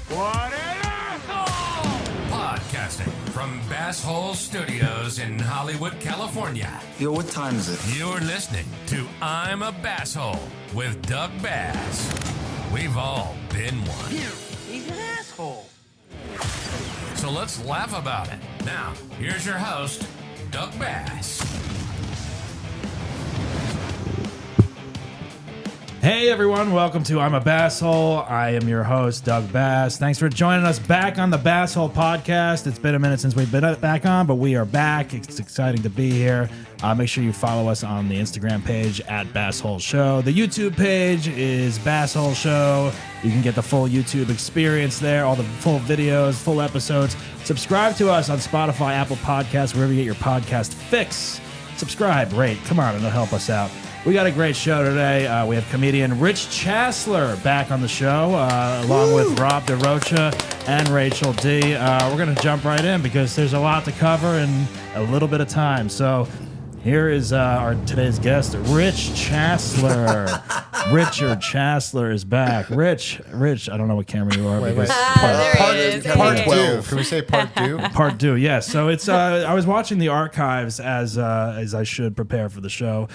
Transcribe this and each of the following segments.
What an asshole! Podcasting from BassHole Studios in Hollywood, California. Yo, what time is it? You're listening to I'm a BassHole with Doug Bass. We've all been one. He's an asshole. So let's laugh about it. Now, here's your host, Doug Bass. Hey everyone, welcome to I'm a BassHole. I am your host, Doug Bass. Thanks for joining us back on the BassHole podcast. It's been a minute since we've been back on, but we are back. It's exciting to be here. Make sure you follow us on the Instagram page at BassHole Show. The YouTube page is BassHole Show. You can get the full YouTube experience there, all the full videos, full episodes. Subscribe to us on Spotify, Apple Podcasts, wherever you get your podcast fix. Subscribe, rate, come on, it'll help us out. We got a great show today. We have comedian Rich Chassler back on the show, along with Rob DeRocha and Rachel D. We're going to jump right in because there's a lot to cover in a little bit of time. So here is our today's guest, Rich Chassler. Richard Chassler is back. Rich, I don't know what camera you are. Wait. Part 12. Can we say part 2? Part 2, yes. So it's I was watching the archives as I should prepare for the show,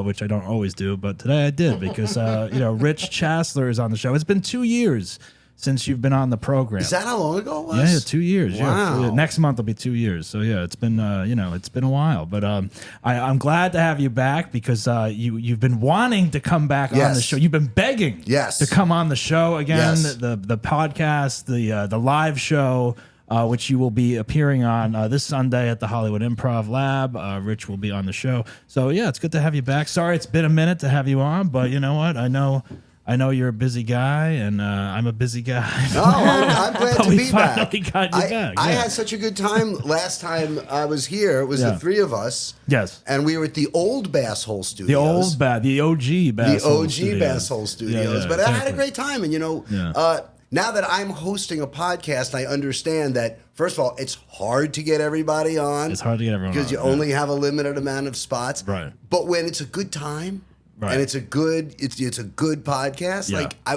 which I don't always do, but today I did because Rich Chassler is on the show. It's been 2 years since you've been on the program. Is that how long ago it was? Yeah, 2 years. Wow. Yeah, next month will be 2 years. So yeah, it's been it's been a while. But I'm glad to have you back because you've been wanting to come back on the show. You've been begging to come on the show again. Yes. The podcast, the live show. Which you will be appearing on this Sunday at the Hollywood Improv Lab. Rich will be on the show. So, yeah, it's good to have you back. Sorry it's been a minute to have you on, but you know what? I know you're a busy guy, and I'm a busy guy. No, I'm glad to be back. Got you back. I had such a good time last time I was here. It was the three of us. Yes. And we were at the old BassHole Studios. The OG BassHole Studios. BassHole Studios. But I had a great time, and now that I'm hosting a podcast, I understand that, first of all, it's hard to get everybody on. It's hard to get everyone on. Because you only have a limited amount of spots. Right. But when it's a good time, and it's a good podcast,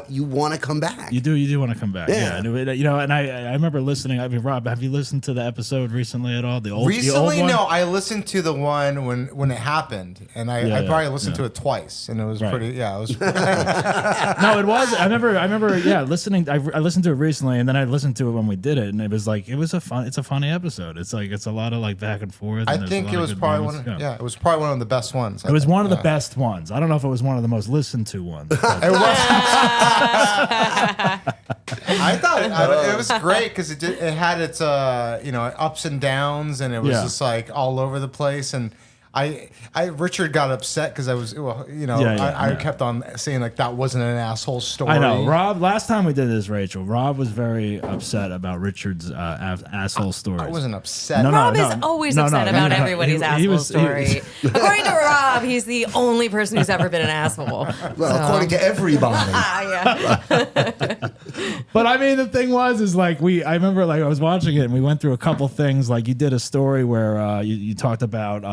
you want to come back. You do want to come back. Yeah. And I remember listening. I mean, Rob, have you listened to the episode recently at all? The old one? No, I listened to the one when it happened, and I probably listened to it twice, and it was pretty. Yeah, it was. No, it was. I remember. Yeah, listening. I listened to it recently, and then I listened to it when we did it, and it was like it's a funny episode. It's a lot of like back and forth. I think it was probably one. It was probably one of the best ones. It was one of the best ones. I don't know if it was one of the most listened to ones. It was. I thought it was great because it had its ups and downs, and it was just like all over the place. And Richard got upset because I kept on saying like that wasn't an asshole story. I know, Rob. Last time we did this, Rachel, Rob was very upset about Richard's asshole stories. I wasn't upset. Rob is always upset about everybody's asshole story. According to Rob, he's the only person who's ever been an asshole. Well, according to everybody. But I mean, the thing is like I remember I was watching it and we went through a couple things. Like you did a story where you talked about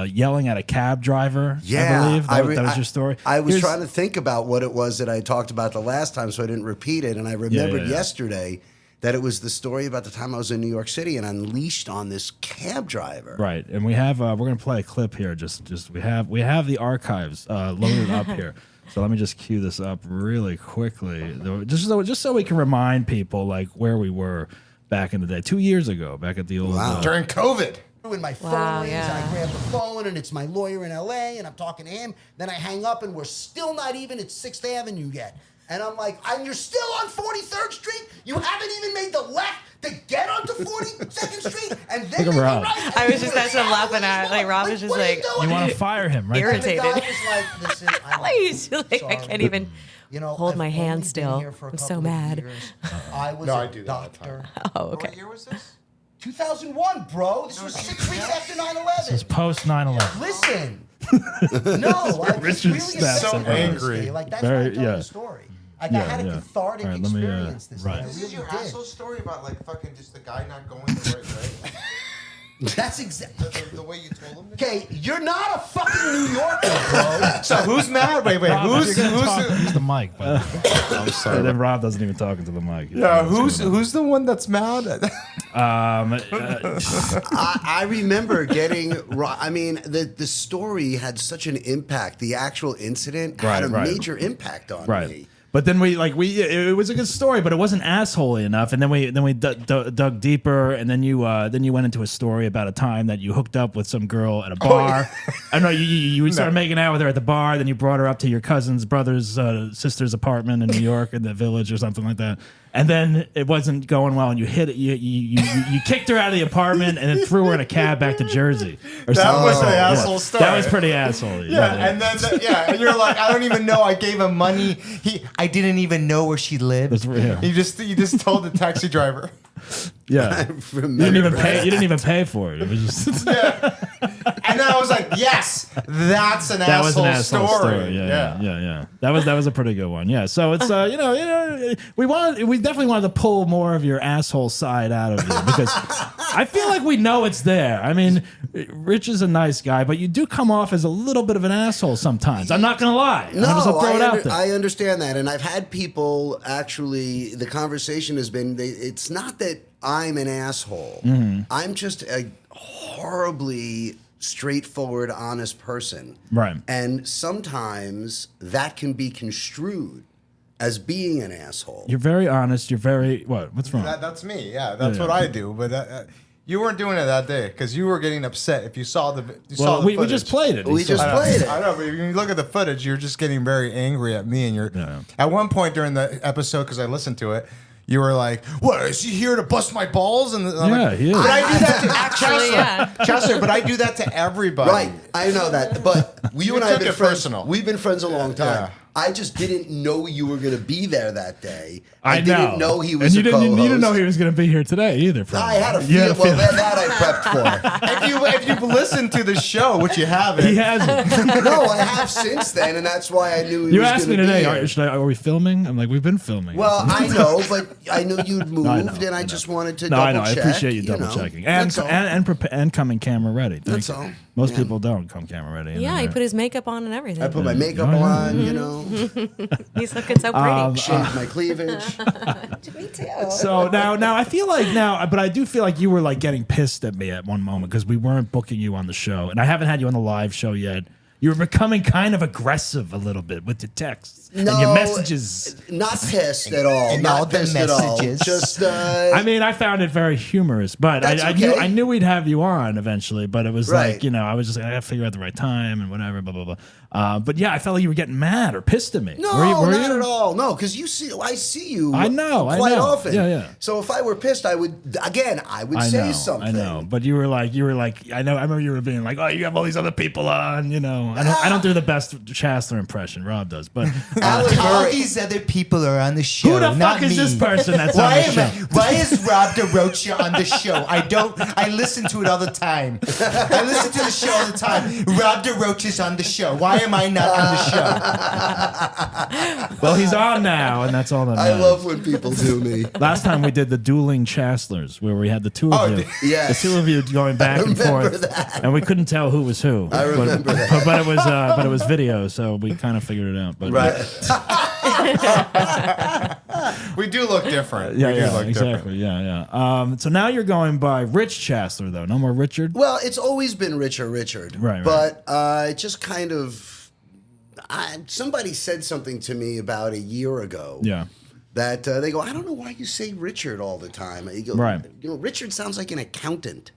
yelling at a cab driver. Yeah, I believe that was your story. I was trying to think about what it was that I talked about the last time, so I didn't repeat it. And I remembered yesterday that it was the story about the time I was in New York City and unleashed on this cab driver. Right, and we have we're gonna play a clip here. Just we have the archives loaded up here. So let me just cue this up really quickly, just so we can remind people like where we were back in the day, 2 years ago, back at the old during COVID. When my phone rings, and I grab the phone, and it's my lawyer in L.A., and I'm talking to him. Then I hang up, and we're still not even at 6th Avenue yet. And I'm like, and you're still on 43rd Street? You haven't even made the left to get onto 42nd Street? And then make Rob. right? I was just that's what I'm laughing at. Like, Rob is just like, you want to fire him, right? Irritated. And the guy was like, listen, I can't even hold my hand still. I'm so mad. I was a doctor. Oh, okay. What year was this? 2001, bro. This was 6 weeks after 9/11. This is post 9/11. Listen. No, I was really so angry. Like, that's why I told the story. Like, I had a cathartic experience this right. day. This is your asshole story about like fucking just the guy not going the right way. That's exactly The way you told him. Okay, you're not a fucking New Yorker, bro. So who's mad? Wait, who's Use the mic, but I'm sorry. then Rob doesn't even talk into the mic. Yeah, who's the one that's mad? I remember getting. I mean, the story had such an impact. The actual incident had a major impact on me. But then it was a good story, but it wasn't assholey enough. And then we dug deeper, and then you went into a story about a time that you hooked up with some girl at a bar. I know you started making out with her at the bar. Then you brought her up to your cousin's brother's sister's apartment in New York in the Village or something like that. And then it wasn't going well, and you hit it. You kicked her out of the apartment, and then threw her in a cab back to Jersey. Or That something. was an asshole story. That was pretty asshole. Yeah, and then and you're like, I don't even know. I gave him money. I didn't even know where she lived. That's real. You just told the taxi driver. Yeah, you didn't even pay. You didn't even pay for it. It was just And then I was like, yes, that's an that was an asshole asshole story. story. Yeah. That was a pretty good one. Yeah. So it's we definitely wanted to pull more of your asshole side out of you because I feel like we know it's there. I mean, Rich is a nice guy, but you do come off as a little bit of an asshole sometimes. I'm not gonna lie. No, I'm just gonna throw it out there. I understand that, and I've had people actually. The conversation has been. It's not that I'm an asshole. Mm-hmm. I'm just a horribly straightforward, honest person. Right. And sometimes that can be construed as being an asshole. You're very honest. You're very what's wrong? That's me. Yeah, that's what I do. But you weren't doing it that day because you were getting upset. If you saw the we footage. just played it. We just played it. I know, but if you look at the footage, you're just getting very angry at me. And at one point during the episode, because I listened to it, you were like, "What? Is he here to bust my balls?" And I'm like, he is. But I do that to Actually, Chassler, but I do that to everybody. Right, I know that, but you and I have took been it friends. personal. We've been friends a long time. Yeah. I just didn't know you were going to be there that day. I didn't know he was and you a didn't, co-host. you didn't know he was going to be here today either. I had a You feel. had Well, that I prepped for. If you've listened to the show, which you haven't, He hasn't. No, I have since then, and that's why I knew he You was asked me gonna today, be here. are we filming? I'm like, we've been filming. Well, I know, but I knew you'd moved, I know, and I I know. just wanted to no, double I know. I check. appreciate you double checking and That's all. and coming camera ready. Thank That's you. all. Most Yeah. people don't come camera ready. and Yeah, then he they're- put his makeup on and everything. I put my makeup Oh, yeah. on, you know, He's looking so pretty. shaved my cleavage. Me too. So now I feel like but I do feel like you were like getting pissed at me at one moment because we weren't booking you on the show, and I haven't had you on the live show yet. You were becoming kind of aggressive a little bit with your texts and your messages. Not pissed at all. And all Not the pissed at all. messages. Just, I mean, I found it very humorous, but That's I okay. knew we'd have you on eventually. But it was Right. like, I was just like, I got to figure out the right time and whatever, blah blah blah. But yeah, I felt like you were getting mad or pissed at me. No, were not you? at all. No, because I see you. I know, I quite know. often. Yeah. So if I were pissed, I would say something. I know. But you were like, I know. I remember you were being like, oh, you have all these other people on. I don't do the best Chassler impression. Rob does, but all these other people are on the show. who the not fuck is me. this person that's on the show? Why is Rob DeRocha on the show? I listen to it all the time. I listen to the show all the time. Rob DeRocha's on the show. Why am I not on the show? Well, he's on now, and that's all that I matters. love when people do me. Last time we did the dueling Chasslers, where we had the two of you, yes. the two of you going back and remember forth, that. and we couldn't tell who was who. I remember that. But it was video, so we kind of figured it out. But Right. We do look different. yeah, we do yeah, look exactly, different. yeah. So now you're going by Rich Chassler, though. No more Richard. Well, it's always been Richard. Right. But it just kind of. Somebody said something to me about a year ago. Yeah. That they go, I don't know why you say Richard all the time. You go, Right. Richard sounds like an accountant.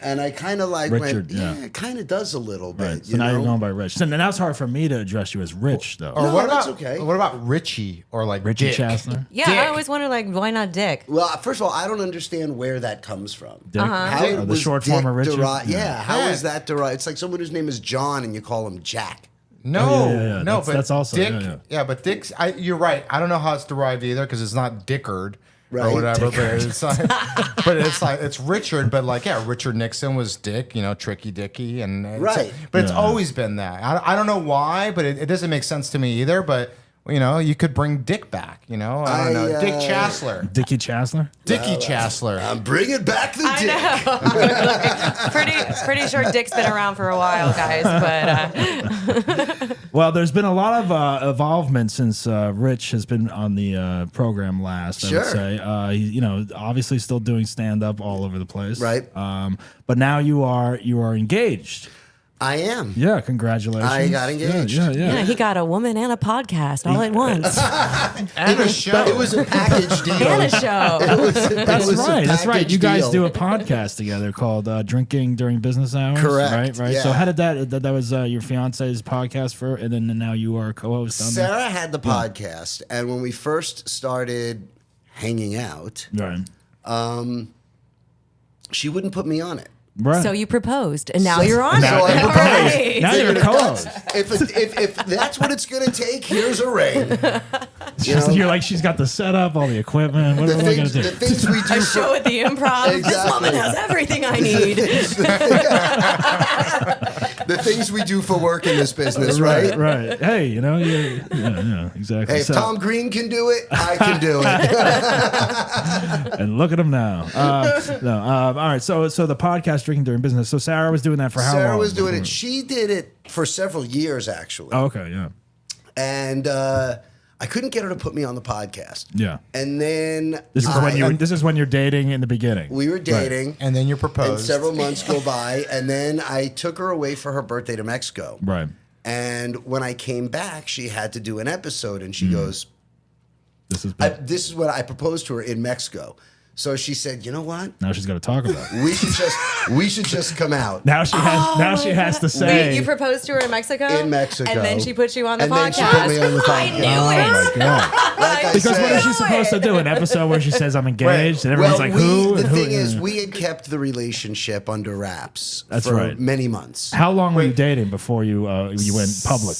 And I kind of like Richard, went, yeah. it kind of does a little bit. Right. So now you're going by Rich. So now it's hard for me to address you as Rich, though. Or No, what that's about okay. what about Richie or like Richie Dick? Chassler. Yeah, I always wonder, why not Dick? Well, first of all, I don't understand where that comes from. Dick. How Or the was short Dick form of Richard. Yeah, how Yeah. is that derived? It's like someone whose name is John and you call him Jack. No, Oh, yeah. no, That's- but that's also- Dick. yeah. But Dick's. You're right. I don't know how it's derived either because it's not Dickard or Right. whatever. But it's Richard. But Richard Nixon was Dick. Tricky Dicky, and Right. But it's Yeah. always been that. I don't know why, but it doesn't make sense to me either. But you know, you could bring Dick back. You know, I don't know, Dick Chassler, Dickie Chassler, Dickie Chassler. I'm bringing back the Dick. Know. pretty sure Dick's been around for a while, guys. But well, there's been a lot of involvement since Rich has been on the program last. I would say, you know, obviously still doing stand up all over the place, right? But now you are engaged. I am. Yeah, congratulations. I got engaged. Yeah, he got a woman and a podcast all at once. And a show. It was a package deal. And a show. That's right. That's right. You guys deal. do a podcast together called Drinking During Business Hours. Correct. Right. Yeah. So how did that was your fiance's podcast and then now you are a co-host on there? Sarah had the podcast, and when we first started hanging out, Right. She wouldn't put me on it. Right. So you proposed, and now you're on So it. I proposed. Right. Now you're a co-host. If that's what it's going to take, here's a ring. You know? You're like, she's got the setup, all the equipment. What am I going to do? The things we do A show at the Improv. This Exactly. woman has everything I need. the things we do for work in this business, right? Right. Hey, you know, yeah, exactly. Hey, if Tom Green can do it, I can do it. And look at him now. All right. So the podcast Drinking During Business. So Sarah was doing that for how long? Sarah was doing it. She did it for several years, actually. Oh, okay. Yeah. And I couldn't get her to put me on the podcast. Yeah. And then This is when you're dating in the beginning. we were dating. Right. And then you And proposed. several months go by, and then I took her away for her birthday to Mexico. Right. And when I came back, she had to do an episode, and she goes, This is "This is what I proposed to her in Mexico." So she said, "You know what? now she's got to talk about it. We should just come out." Now she has to say. Wait, you proposed to her in Mexico? In Mexico. And then she put you on the And podcast? then she put me on the I podcast. knew Oh it. my god! Like I Because what said, is she supposed to do? An episode where she says I'm engaged, and everyone's like, "Who?" The Who- thing is, we had kept the relationship under wraps That's for right. many months. How long were you dating before you went public?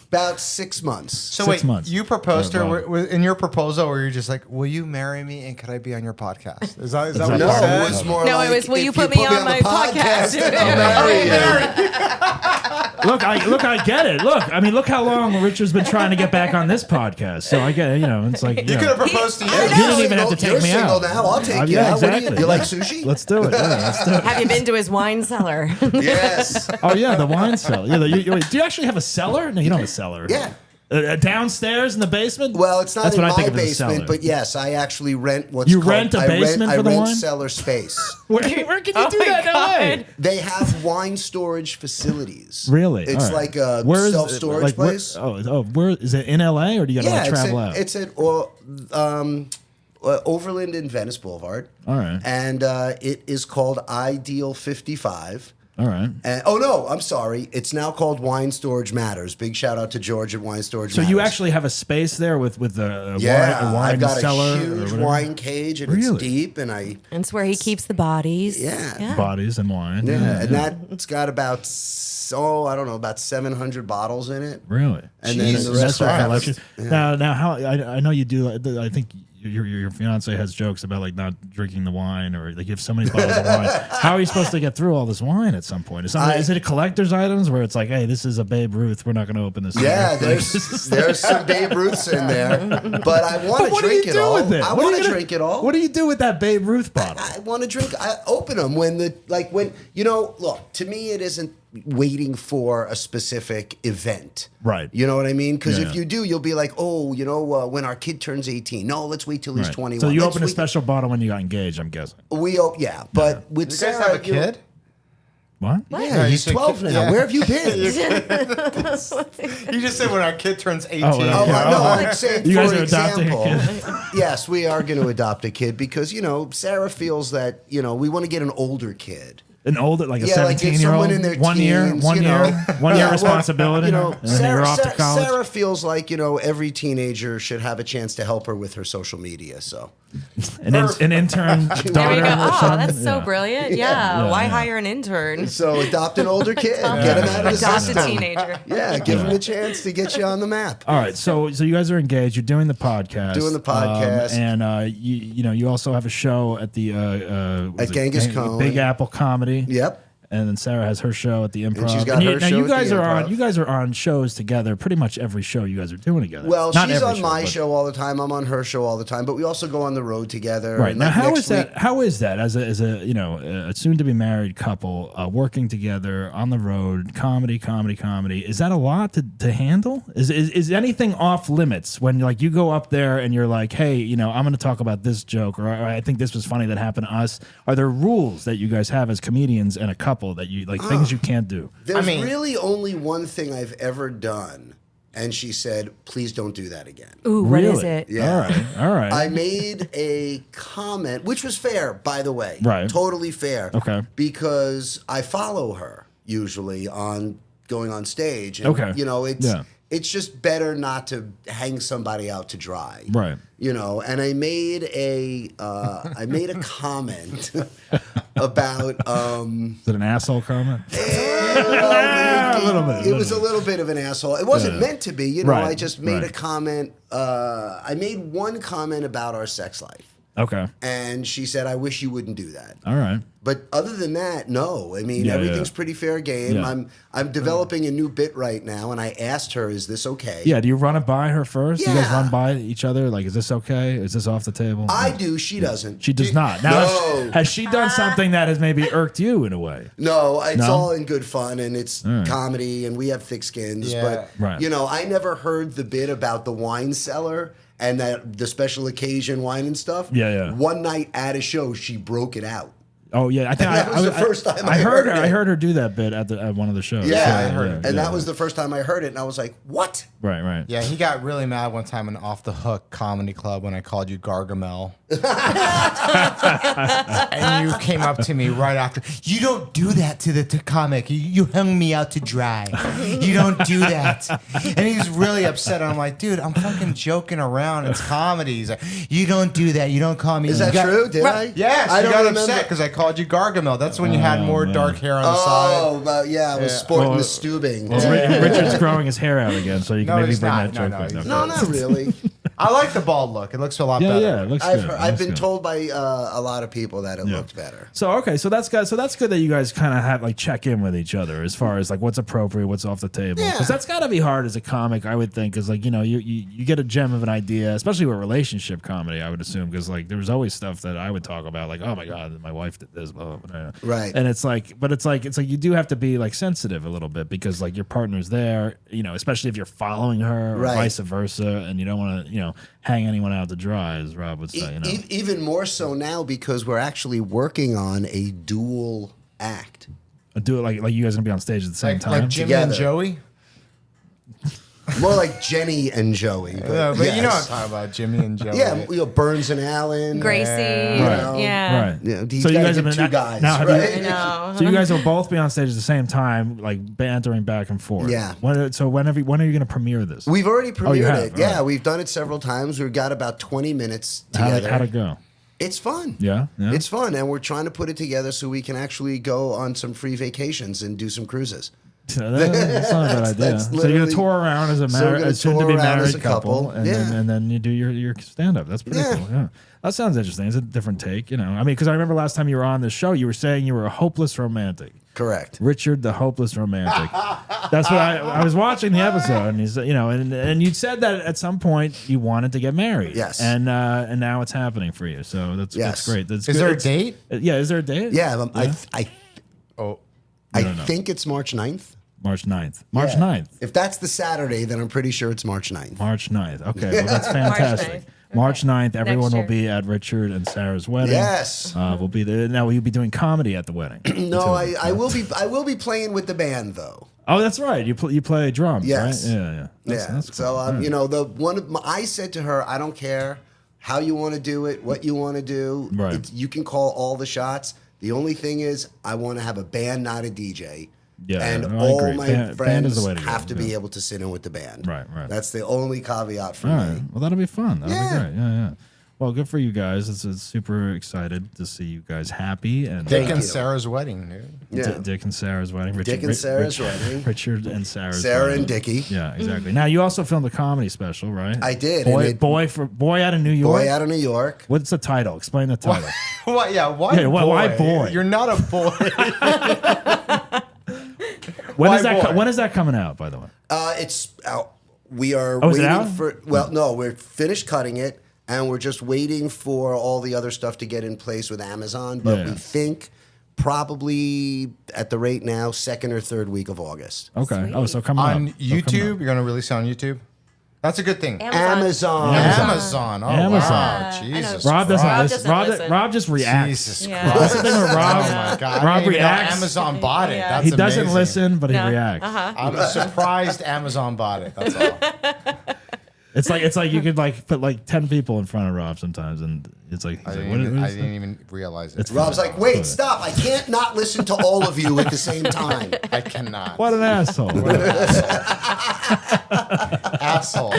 About 6 months. So 6 wait, months. you proposed to her Wow. in your proposal, where you're just like, "Will you marry me and could I be on your podcast?" Is that what Exactly. you No, said? it was more No, like, it was, will if you put me on my the podcast? then I'll marry you. Look, I get it. Look how long Richard's been trying to get back on this podcast. So I get it. You know, it's like You could have proposed to you. He didn't even have to take You're me single out. now. I'll take you Yeah, out. What do exactly. you like sushi? Let's do it. Yeah, let's do it. Have you been to his wine cellar? Yes. Oh yeah, the wine cellar. Yeah, do you actually have a cellar? No, you don't have a cellar. Yeah. Downstairs in the basement? Well, it's not That's in what I my think of as a cellar. basement, but yes, I actually rent what's You called... rent a basement for the I rent wine? cellar space. Where can you Oh do my that in LA? God. They have wine storage facilities. Really? It's All right. like a Where is- self-storage like, where- place. Where is it in LA or do you got to Yeah, travel out? it's at Overland and Venice Boulevard. All right. And it is called Ideal 55. All right. And, oh no, I'm sorry. It's now called Wine Storage Matters. Big shout out to George at Wine Storage So Matters. you actually have a space there with a yeah, wine I've got cellar a or huge whatever? wine cage and Really? it's deep and I That's where he keeps the bodies. Yeah. Bodies and wine. yeah, and that's got about 700 bottles in it. Really? And then Jesus the rest That's are your collection. Now, how I know you do. I think your fiance has jokes about like not drinking the wine or like you have so many bottles of wine. How are you supposed to get through all this wine at some point? Is it a collector's items where it's like, hey, this is a Babe Ruth. We're not going to open this. Yeah, here. there's some Babe Ruths in there, but I want to drink it all. I want to drink it all. What do you do with that Babe Ruth bottle? I want to drink. I open them when look, to me it isn't waiting for a specific event. Right. You know what I mean? Because Yeah, if yeah. you do, you'll be like, oh, when our kid turns 18. No, let's wait till he's Right. 21. So you Let's opened a wait- special bottle when you got engaged, I'm guessing. But with You Sarah, guys have a kid? What? Yeah, No, you he's said 12 kid- now. yeah. Where have you been? You just said when our kid turns 18. Oh, yeah. No, I'm saying, You for guys are adopting a example, yes, we are going to adopt a kid because, Sarah feels that, we want to get an older kid. An older, like a Yeah, like 17-year-old? someone in their One year teens, one year well, responsibility, and then you're off to college? Sarah feels like, every teenager should have a chance to help her with her social media, so. An intern daughter. There we go. or Oh, something? that's so Yeah. brilliant. Yeah. Yeah. Why yeah. hire an intern? So adopt an older kid, get him out of the Adopt a system. teenager. Yeah, give him a chance to get you on the map. All right, so you guys are engaged. You're doing the podcast. Doing the podcast. And you also have a show at the At Genghis Khan. Big Apple Comedy. Yep. and then Sarah has her show at the Improv. And she's got her show you guys at the are Improv. you guys are on shows together. Pretty much every show you guys are doing together. Well, Not she's every on my but- show all the time. I'm on her show all the time. But we also go on the road together. Right And, now, like, how next is that? week- How is that as a a soon to be married couple working together on the road, comedy? Is that a lot to handle? Is anything off limits when like you go up there and you're like, hey, I'm going to talk about this joke, or I think this was funny that happened to us? Are there rules that you guys have as comedians and a couple that you like things you can't do? There's really only one thing I've ever done. And she said, please don't do that again. Ooh, what is Really? it? Yeah. All right. I made a comment, which was fair, by the way. Right. Totally fair. Okay. Because I follow her usually on going on stage. And, Okay. It's just better not to hang somebody out to dry. Right. And I made a comment about Is it an asshole comment? a little bit. It was a little bit of an asshole. It wasn't meant to be, Right, I just made a right. comment. I made one comment about our sex life. Okay. And she said, I wish you wouldn't do that. All right. But other than that, no. I mean, Yeah, everything's yeah. pretty fair game. Yeah. I'm developing a new bit right now, and I asked her, is this okay? Yeah. Do you run it by her first? Do you guys Yeah. run by each other? Like, is this okay? Is this off the table? I do. She doesn't. She does not. Now, No. has she done something that has maybe irked you in a way? No, it's No? all in good fun, and it's comedy, and we have thick skins. Yeah. But, Right. I never heard the bit about the wine cellar and that the special occasion wine and stuff. Yeah, yeah. One night at a show, she broke it out. Oh yeah, I think that was the first time I heard heard her. it. I heard her do that bit at one of the shows. Yeah, I heard it. and that was the first time I heard it, and I was like, what? right. Yeah, he got really mad one time in Off the Hook Comedy Club when I called you Gargamel. And you came up to me right after. You don't do that to the comic. You hung me out to dry. You don't do that. And he's really upset. And I'm like, dude, I'm fucking joking around. It's comedy. He's like, you don't do that. You don't call me. Is that true? Did I? Yes, I you don't got remember. upset because I called you Gargamel. That's when you had more man. dark hair on the side. Oh, but yeah, I was sporting Well, the stubing. Richard's growing his hair out again, so you can No, maybe he's bring not. that joke No, back. he's Okay. No, not really. I like the bald look. It looks a lot better. Yeah, it looks good. I've Looks been good. told by a lot of people that it looked better. So okay, so that's good. So that's good that you guys kind of have like check in with each other as far as like what's appropriate, what's off the table. Yeah. Because that's got to be hard as a comic, I would think. Because like you get a gem of an idea, especially with relationship comedy. I would assume because like there was always stuff that I would talk about, like oh my god, my wife did this, blah, blah, blah. Right. And it's like you do have to be like sensitive a little bit because like your partner's there, especially if you're following her or Right. vice versa, and you don't want to hang anyone out to dry, as Rob would say. Even more so now because we're actually working on a dual act. Do it like you guys gonna be on stage at the same time. Like Jimmy and Together. Joey? More like Jenny and Joey. But you know what I'm yes. talking about, Jimmy and Joey. Yeah, Burns and Allen. Gracie. Right. Yeah. Right. Yeah, he's So you gotta guys have get been two guys, now. Have right? I know. So you guys will both be on stage at the same time, like bantering back and forth. Yeah. When are you going to premiere this? We've already premiered you have? it. All Yeah, right. we've done it several times. We've got about 20 minutes together. How'd it go? It's fun. Yeah. It's fun, and we're trying to put it together so we can actually go on some free vacations and do some cruises. That's not a bad idea. that's So you're gonna literally- tour around as a So we're gonna soon to tour be around married as a couple. and Yeah. then you do your stand up. That's pretty Yeah. cool. Yeah. That sounds interesting. It's a different take, I mean, because I remember last time you were on this show, you were saying you were a hopeless romantic. Correct. Richard, the hopeless romantic. That's what I was watching the episode, and he's, and you said that at some point you wanted to get married. Yes. And now it's happening for you. So that's Yes. great. That's Is good. there a It's- date? Yeah. Is there a date? Yeah, Oh, I don't know. think it's March 9th. March 9th. March Yeah. 9th. If that's the Saturday, then I'm pretty sure it's March 9th. March 9th. Okay. Well, that's fantastic. 9th. March 9th. Everyone will year. be at Richard and Sarah's wedding. Yes. We'll be there. Now, will you be doing comedy at the wedding? No, I will be playing with the band though. Oh, that's right. You play drums, Yes. right? Yeah. That's Yeah. cool. So Yeah. I said to her, I don't care how you want to do it, what you want to do. Right. You can call all the shots. The only thing is, I want to have a band, not a DJ. Yeah, and no, I all agree. my Band is friends the way to go, have to be yeah. able to sit in with the band. Right. That's the only caveat for All me. right. Well, that'll be fun. That'll Yeah. be great. Yeah. Well, good for you guys. It's super excited to see you guys happy. And Dick and Sarah's wedding, dude. Yeah. Dick and Sarah's wedding. Dick and Sarah's wedding. Richard and Sarah's Sarah wedding. and Dickie. Yeah, exactly. Now, you also filmed a comedy special, right? I did. Boy out of New York. Boy out of New York. What's the title? Explain the title. What? Yeah, why boy? Why boy? You're not a boy. When Why is that? boy? When is that coming out? By the way. It's out. We are Oh, is it waiting out? for. Well, no, we're finished cutting it, and we're just waiting for all the other stuff to get in place with Amazon. But we think probably at the rate now, second or third week of August. Okay. Sweet. Oh, so coming On up. YouTube, you're going to release it on YouTube? That's a good thing. Amazon. Amazon. Oh, Amazon. wow. Jesus. Rob doesn't Rob listen. doesn't listen. Rob just reacts. Jesus Yeah. Christ. That's the thing with Rob. Oh, my God. Rob I didn't even know reacts. Amazon bought it. Yeah. That's He doesn't amazing. listen, but he No. reacts. I'm surprised Amazon bought it. That's all. It's like you could like put like 10 people in front of Rob sometimes, and it's like, he's I like, didn't what is even realize it. It's Rob's like, wait, stop! I can't not listen to all of you at the same time. I cannot. What an asshole. What an Asshole.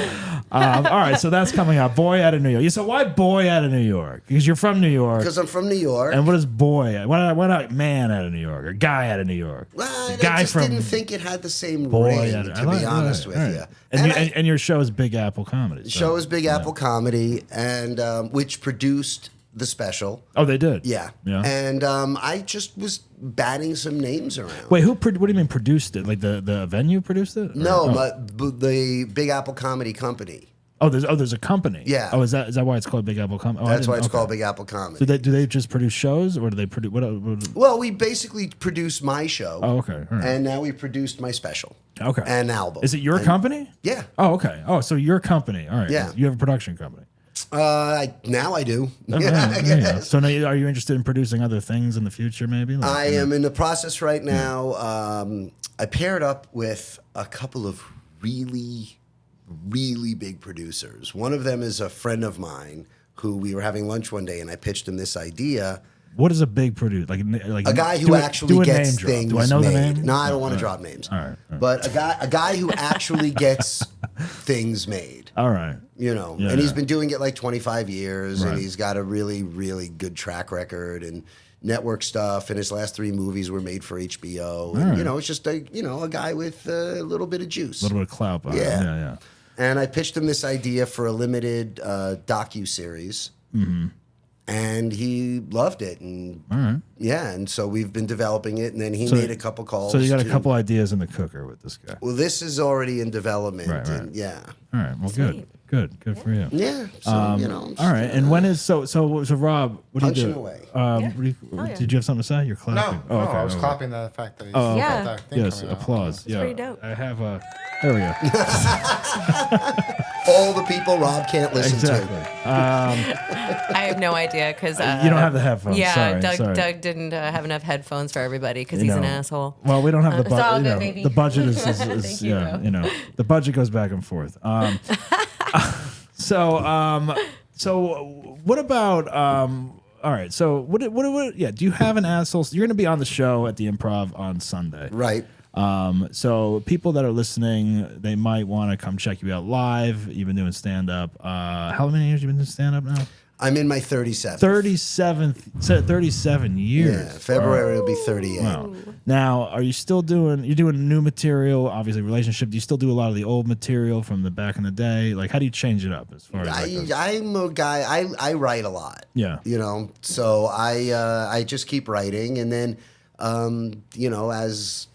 all right, so that's coming out. Boy out of New York. You said, why boy out of New York? Because you're from New York. Because I'm from New York. And what is boy? Why not man out of New York or guy out of New York? Well, I guy just didn't think it had the same ring, out of- to I like- be honest with right. you. And your show is Big Apple Comedy. The show is Big Apple Comedy, and which produced the special. Oh, they did. Yeah. And I just was batting some names around. Wait, what do you mean produced it? Like the venue produced it? Or- No, oh. but the Big Apple Comedy Company. There's a company. Yeah. Oh, is that why it's called Big Apple Comedy? Oh, That's why it's called Big Apple Comedy. Do they just produce shows, or do they produce what? Well, we basically produced my show. Oh, okay. All right. And now we produced my special. Okay. And album. Is it your company? Yeah. Oh, okay. Oh, so your company. All right. Yeah. You have a production company. Now I do. Okay, Yeah, I there you go. guess. So now, are you interested in producing other things in the future, maybe? Like, I am in the process right now. I paired up with a couple of really, really big producers. One of them is a friend of mine who we were having lunch one day, and I pitched him this idea. What is a big producer? Like A guy who do actually a gets name drop. things Do I know made. the name? No, I don't want to drop names. All right. But a guy who actually gets things made. All right. You know, Yeah, and he's yeah. been doing it like 25 years, Right. and he's got a really, really good track record and network stuff. And his last 3 movies were made for HBO. And, right. you know, it's just a guy with a little bit of juice. A little bit of clout. behind it. Yeah. Yeah. And I pitched him this idea for a limited docu-series. Mm-hmm. And he loved it. And All right. yeah, and so we've been developing it. And then he made a couple calls. So you got a to- couple ideas in the cooker with this guy. Well, this is already in development. Right, right. And yeah. All right. Well, good for you. Yeah. So, you know. All right. And when is so Rob? What do you Punching do? away. Yeah. Did you have something to say? You're clapping. No, okay. I was okay. clapping the fact that he's Oh, okay. Yeah. that thing Yes, coming out. applause. Yeah, pretty dope. I have a. There we go. All the people Rob can't listen Exactly. to. I have no idea because You don't have the headphones. Yeah, Sorry. Doug didn't have enough headphones for everybody because he's an asshole. Well, we don't have the It's all budget. good, baby. The budget is Thank you, yeah. bro. You know, the budget goes back and forth. So what about all right. So what yeah, do you have an asshole? You're going to be on the show at the Improv on Sunday. Right. So people that are listening, they might want to come check you out live. You've been doing stand up. How many years you been doing stand up now? I'm in my 37th. 37 years. Yeah, February will be 38. Wow. Now, are you still doing? You're doing new material, obviously relationship. Do you still do a lot of the old material from the back in the day? Like, how do you change it up as far as that goes? I'm a guy. I write a lot. Yeah. You know, so I just keep writing, and then you know, as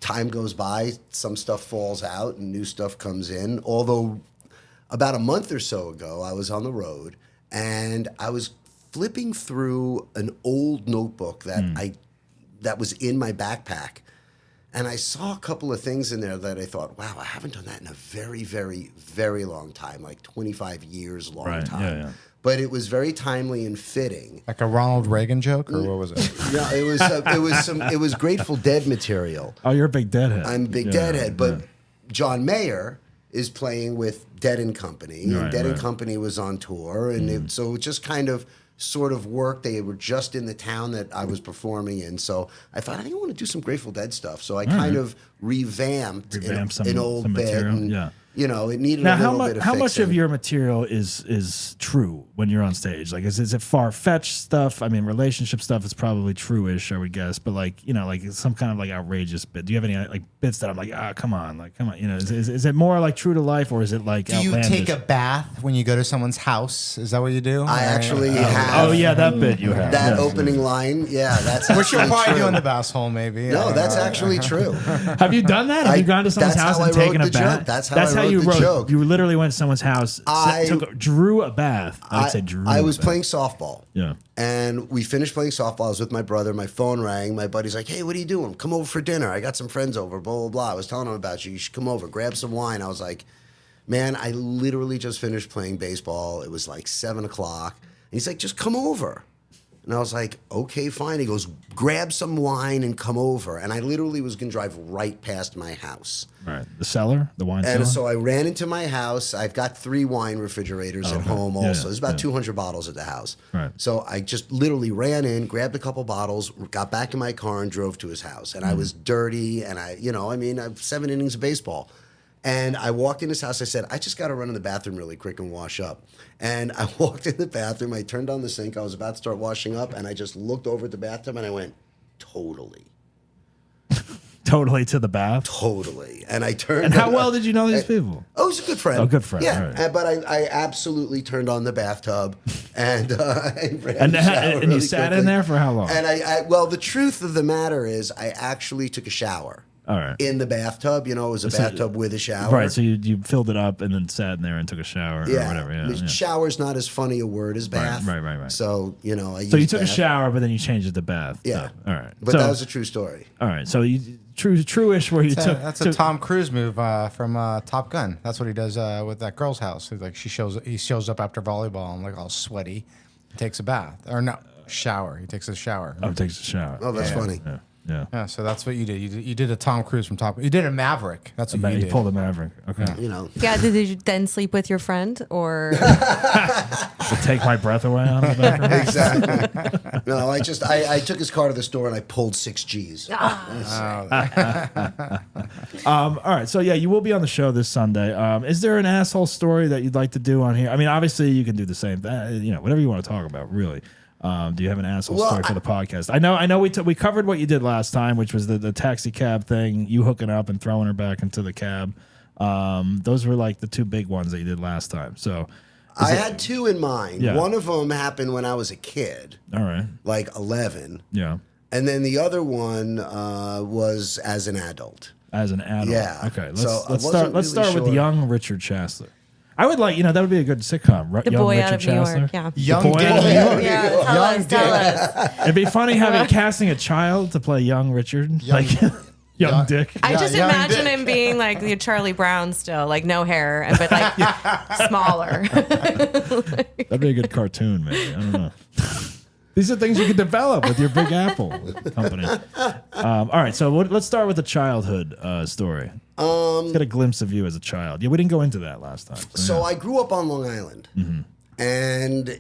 time goes by, some stuff falls out and new stuff comes in. Although about a month or so ago, I was on the road and I was flipping through an old notebook that was in my backpack. And I saw a couple of things in there that I thought, wow, I haven't done that in a very, very, very long time, like 25 years long Right, time. yeah. But it was very timely and fitting. Like a Ronald Reagan joke, or what was it? No, it was Grateful Dead material. Oh, you're a big Deadhead. I'm a big Deadhead, but John Mayer is playing with Dead and Company, and Right, Dead and right. Company was on tour, and so it just kind of sort of worked. They were just in the town that I was performing in, so I thought I want to do some Grateful Dead stuff. So I kind of revamped Revamp some an old bit, material, and, yeah. you know, it needed Now, a little bit of how much fixing. of your material is true when you're on stage? Like, is it far-fetched stuff? I mean, relationship stuff is probably true-ish, I would guess. But like, you know, like some kind of like outrageous bit. Do you have any like bits that I'm like, come on, you know? Is it more like true to life, or is it like Do you outlandish? take a bath when you go to someone's house? Is that what you do? I actually have. Oh yeah, that bit you have. That Yes. opening line, yeah, that's Which you'll actually probably true. do in the BassHole, maybe. No, that's actually true. Have you done that? Have you gone to someone's that's house how and I wrote taken a the joke. bath? That's how I wrote you the wrote. joke. You literally went to someone's house, drew a bath. I would say drew. I was a bath. playing softball. Yeah. And we finished playing softball. I was with my brother. My phone rang. My buddy's like, hey, what are you doing? Come over for dinner. I got some friends over, blah, blah, blah. I was telling him about you. You should come over, grab some wine. I was like, man, I literally just finished playing baseball. It was like 7 o'clock. And he's like, just come over. And I was like, okay, fine. He goes, grab some wine and come over. And I literally was going to drive right past my house. Right. The cellar, the wine cellar. And so I ran into my house. I've got 3 wine refrigerators at home Yeah, also. There's about yeah. 200 bottles at the house. Right. So I just literally ran in, grabbed a couple bottles, got back in my car and drove to his house. And I was dirty and I 7 innings of baseball. And I walked in his house. I said, I just got to run in the bathroom really quick and wash up. And I walked in the bathroom. I turned on the sink. I was about to start washing up. And I just looked over at the bathtub and I went, totally. Totally to the bath. Totally. And I turned. And how well did you know these people? Oh, he's a good friend. Oh, good friend. Yeah, All right. but I absolutely turned on the bathtub and I ran And, the shower and you really sat quickly. in there for how long? And well, the truth of the matter is, I actually took a shower. All right. In the bathtub, it was a bathtub with a shower. Right, so you filled it up and then sat in there and took a shower or whatever. Yeah, yeah. Shower's not as funny a word as bath. Right. So, I So you used took a bath. shower, but then you changed it to bath. Yeah. So, all right. But so, that was a true story. all right. So you true-ish where you took. That's a Tom Cruise move from Top Gun. That's what he does with that girl's house. He's like he shows up after volleyball and like all sweaty, takes a bath or no shower. He takes a shower. Oh, takes a shower. Oh, that's funny. Yeah. Yeah, so that's what you did. You did a Tom Cruise from Top. You did a Maverick. That's what you You did. pulled a Maverick. Okay. Yeah, did you then sleep with your friend or? To take my breath away on the bathroom. Exactly. No, I took his car to the store and I pulled 6 G's. All right, so yeah, you will be on the show this Sunday. Is there an asshole story that you'd like to do on here? I mean, obviously you can do the same thing, whatever you want to talk about, really. Do you have an asshole story for the podcast? I know we covered what you did last time, which was the taxi cab thing, you hooking up and throwing her back into the cab. Those were like the 2 big ones that you did last time. So I had 2 in mind. Yeah. One of them happened when I was a kid, all right, like 11. yeah, And then the other one was as an adult. as an adult. Yeah. Okay. So I Let's wasn't start really with sure. young Richard Chassler. I would like, that would be a good sitcom. The young boy Richard out of New York, Chassler. yeah. Young The boy Dick. out of New York. Yeah, tell us. It'd be funny casting a child to play young Richard, like young Dick. I Yeah, just young imagine Dick. him being like the Charlie Brown still, like no hair, but like smaller. That'd be a good cartoon, maybe. I don't know. These are things you can develop with your Big Apple company. All right, so let's start with the childhood story. Let's get a glimpse of you as a child. Yeah, we didn't go into that last time. So I grew up on Long Island. And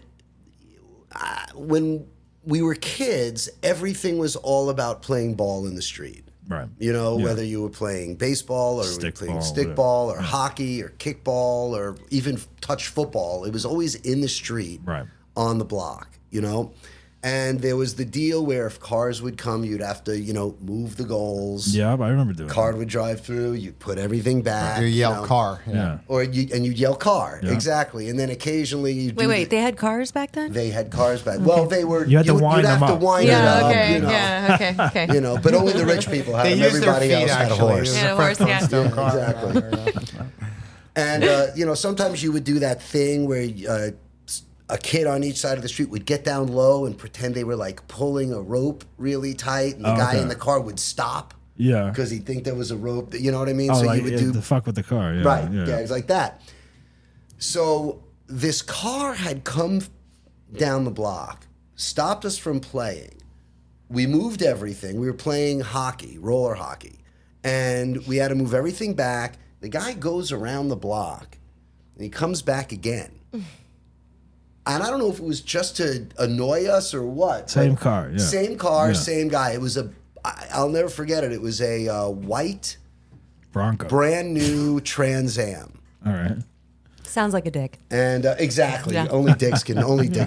when we were kids, everything was all about playing ball in the street. Right. Whether you were playing baseball or playing stickball or hockey or kickball or even touch football, it was always in the street on the block, And there was the deal where if cars would come, you'd have to, move the goals. Yeah, I remember doing Car that. would drive through, you'd put everything back. You yell car. Yeah. You'd yell car, Yeah. exactly. And then occasionally you'd Wait, they had cars back then? they had cars back. Well, they were. You had to wind you'd them have up. to wind Yeah, it up. okay, okay. But only the rich people had They them. used their Everybody feet else had a actually. horse. Yeah, a horse, yeah. Stone car. Exactly. And sometimes you would do that thing where a kid on each side of the street would get down low and pretend they were like pulling a rope really tight, and the guy in the car would stop. Yeah. Because he'd think there was a rope. You know what I mean? Oh, so like, you would do the fuck with the car. Yeah. right, Yeah. gags like that. So this car had come down the block, stopped us from playing. We moved everything. We were playing hockey, roller hockey, and we had to move everything back. The guy goes around the block, and he comes back again. And I don't know if it was just to annoy us or what. Same but car, yeah. Same car, Yeah. same guy. It was I'll never forget it. It was a white, Bronco. brand new Trans Am. All right. Sounds like a dick. And exactly, Yeah. only dicks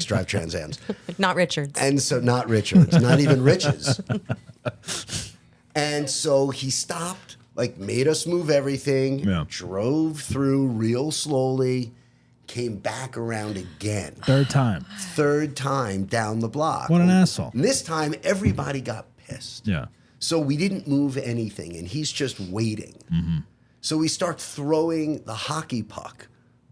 drive Trans Ams. Not Richards. And so, not Richards, not even Rich's. And so he stopped, like made us move everything, drove through real slowly, came back around again. Third time down the block. What an asshole. And this time, everybody got pissed. Yeah. So we didn't move anything, and he's just waiting. So we start throwing the hockey puck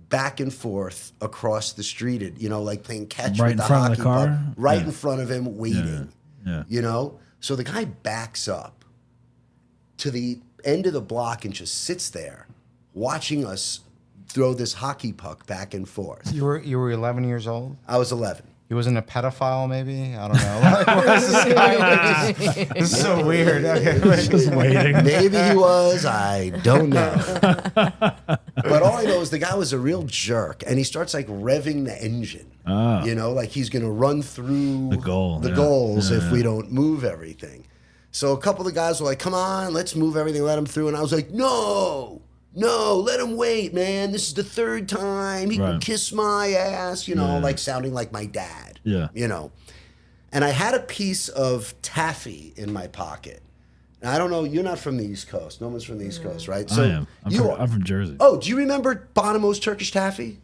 back and forth across the street, like playing catch Right with in the front of hockey the car? puck, right Yeah. in front of him, waiting. Yeah. So the guy backs up to the end of the block and just sits there watching us throw this hockey puck back and forth. You were 11 years old? I was 11. He wasn't a pedophile, maybe? I don't know. Like, where's this guy? This is so weird. Okay. Just waiting. Maybe he was. I don't know. But all I know is the guy was a real jerk, and he starts like revving the engine. Like he's going to run through the goals if we don't move everything. So a couple of the guys were like, come on, let's move everything, let him through. And I was like, no, let him wait, man. This is the third time. He can kiss my ass, like sounding like my dad. Yeah. And I had a piece of taffy in my pocket. Now, I don't know, you're not from the East Coast. No one's from the East Coast, right? So I am. I'm from Jersey. Oh, do you remember Bonomo's Turkish taffy?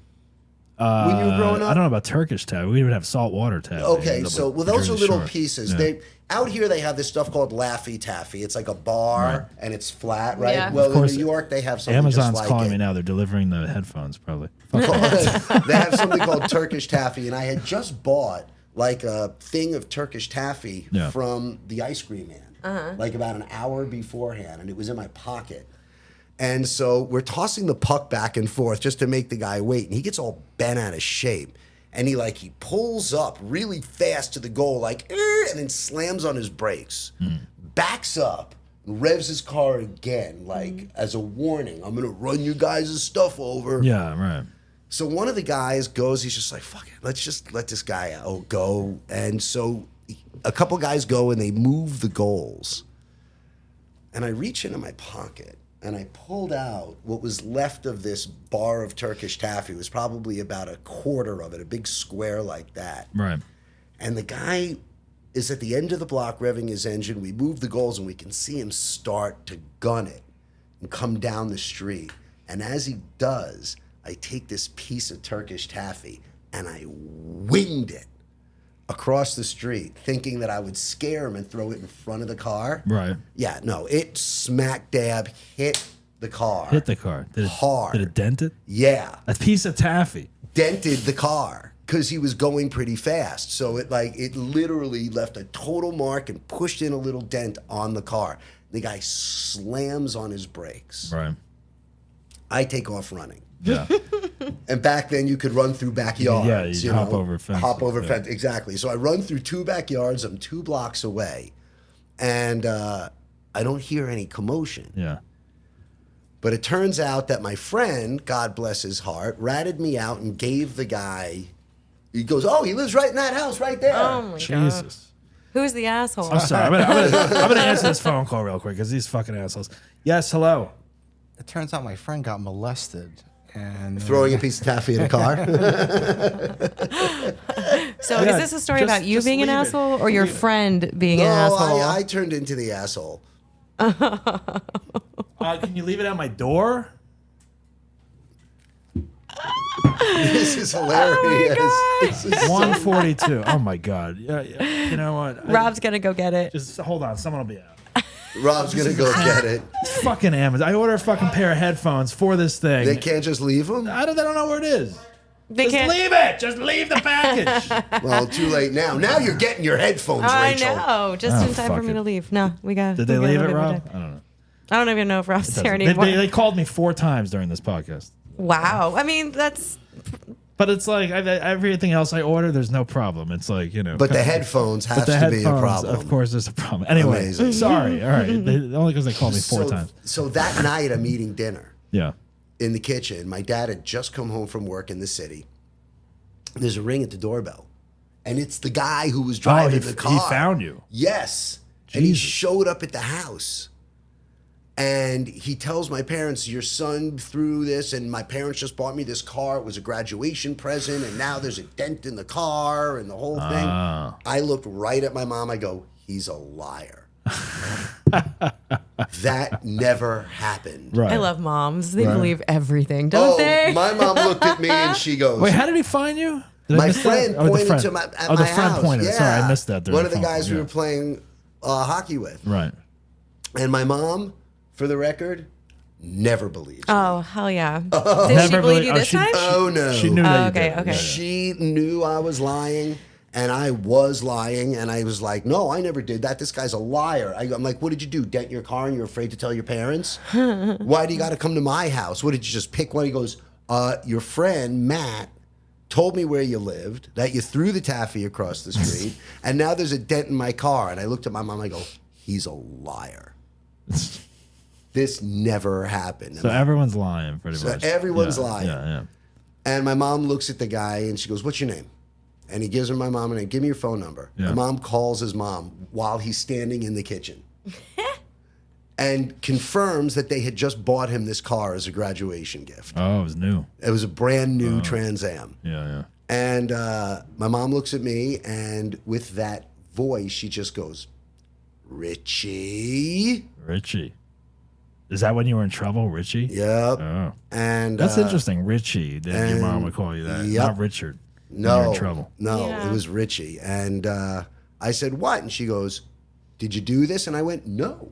When you were growing up? I don't know about Turkish taffy. We would have saltwater taffy. Okay, so those are Jersey little Shore. pieces. Yeah. Out here they have this stuff called Laffy Taffy. It's like a bar and it's flat, right? Yeah. Well, Of course, in New York they have something Amazon's just like calling it. me now. They're delivering the headphones, probably. They have something called Turkish Taffy, and I had just bought like a thing of Turkish Taffy from the ice cream man, like about an hour beforehand, and it was in my pocket. And so we're tossing the puck back and forth just to make the guy wait, and he gets all bent out of shape. And he pulls up really fast to the goal, like, and then slams on his brakes, backs up, revs his car again, like as a warning. I'm gonna run you guys' stuff over. Yeah, right. So one of the guys goes, he's just like, fuck it, let's just let this guy go. And so a couple guys go and they move the goals. And I reach into my pocket and I pulled out what was left of this bar of Turkish taffy. It was probably about a quarter of it, a big square like that. Right. And the guy is at the end of the block revving his engine. We move the goals and we can see him start to gun it and come down the street. And as he does, I take this piece of Turkish taffy and I winged it across the street, thinking that I would scare him and throw it in front of the car. Right. Yeah, no, it smack dab hit the car. Hit the car. Did it, hard. Did it dent it? Yeah. A piece of taffy. Dented the car because he was going pretty fast. So it literally left a total mark and pushed in a little dent on the car. The guy slams on his brakes. Right. I take off running. Yeah. And back then you could run through backyards. Yeah, you'd hop over fences. Hop over Yeah. fence, exactly. So I run through 2 backyards. I'm 2 blocks away. And I don't hear any commotion. Yeah. But it turns out that my friend, God bless his heart, ratted me out and gave the guy, he goes, oh, he lives right in that house right there. Oh my god. Jesus. Who's the asshole? I'm sorry. I'm gonna answer this phone call real quick because these fucking assholes. Yes, hello. It turns out my friend got molested. And Throwing a piece of taffy in a car. So Yeah, is this a story just- about you just being an leave it. asshole or your friend being No, an asshole? I turned into the asshole. Can you leave it at my door? This is hilarious. This is 142. Oh my god. Yeah. You know what? Rob's gonna go get it. Just hold on. Someone will be out. Rob's going to go get it. It's fucking Amazon. I ordered a fucking pair of headphones for this thing. They can't just leave them? I don't know where it is. They Just can't. leave it. Just leave the package. Well, too late now. Now you're getting your headphones, I Rachel. know. Just Oh, in time for fuck me it. to leave. No, we got. Did they we gotta leave it, leave Rob? today. I don't know. I don't even know if Rob's there They, anymore. they called me 4 times during this podcast. Wow. I mean, that's. But it's like everything else I order, there's no problem. It's like, But the headphones have But the to be a headphones, problem. of course, there's a problem. Anyway, Amazing. sorry. All right. Only because they called me 4 times. So that night I'm eating dinner Yeah. in the kitchen. My dad had just come home from work in the city. There's a ring at the doorbell. And it's the guy who was driving the car. He found you. Yes. And he Jesus. showed up at the house. And he tells my parents, your son threw this, and my parents just bought me this car. It was a graduation present, and now there's a dent in the car and the whole thing. I looked right at my mom. I go, he's a liar. That never happened. Right. I love moms. They believe everything, don't they? My mom looked at me and she goes, Wait, how did he find you? Did I my miss friend that? Oh, the pointed friend. to my, at Oh, the my friend house. pointed. Yeah. Sorry, I missed that. One of the guys we were playing hockey with. Right. And my mom, for the record, never believed me. Oh, hell yeah. Did she believe you this time? Oh, no. She knew that you okay, did. okay. Yeah. She knew I was lying, and I was lying, and I was like, no, I never did that. This guy's a liar. I'm like, what did you do? Dent your car and you're afraid to tell your parents? Why do you got to come to my house? What, did you just pick one? He goes, your friend, Matt, told me where you lived, that you threw the taffy across the street, and now there's a dent in my car. And I looked at my mom, I go, he's a liar. This never happened. So everyone's lying, pretty much. Everyone's lying. Yeah. And my mom looks at the guy and she goes, what's your name? And he gives her my mom a name. Give me your phone number. Yeah. My mom calls his mom while he's standing in the kitchen and confirms that they had just bought him this car as a graduation gift. Oh, it was new. It was a brand new Trans Am. Yeah. And my mom looks at me, and with that voice, she just goes, Richie. Is that when you were in trouble, Richie? Yep. Oh. And That's interesting, Richie. That your mom would call you that, not Richard. When you're in trouble. No, Yeah. it was Richie. And I said, what? And she goes, did you do this? And I went, no,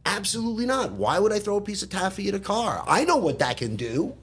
absolutely not. Why would I throw a piece of taffy at a car? I know what that can do.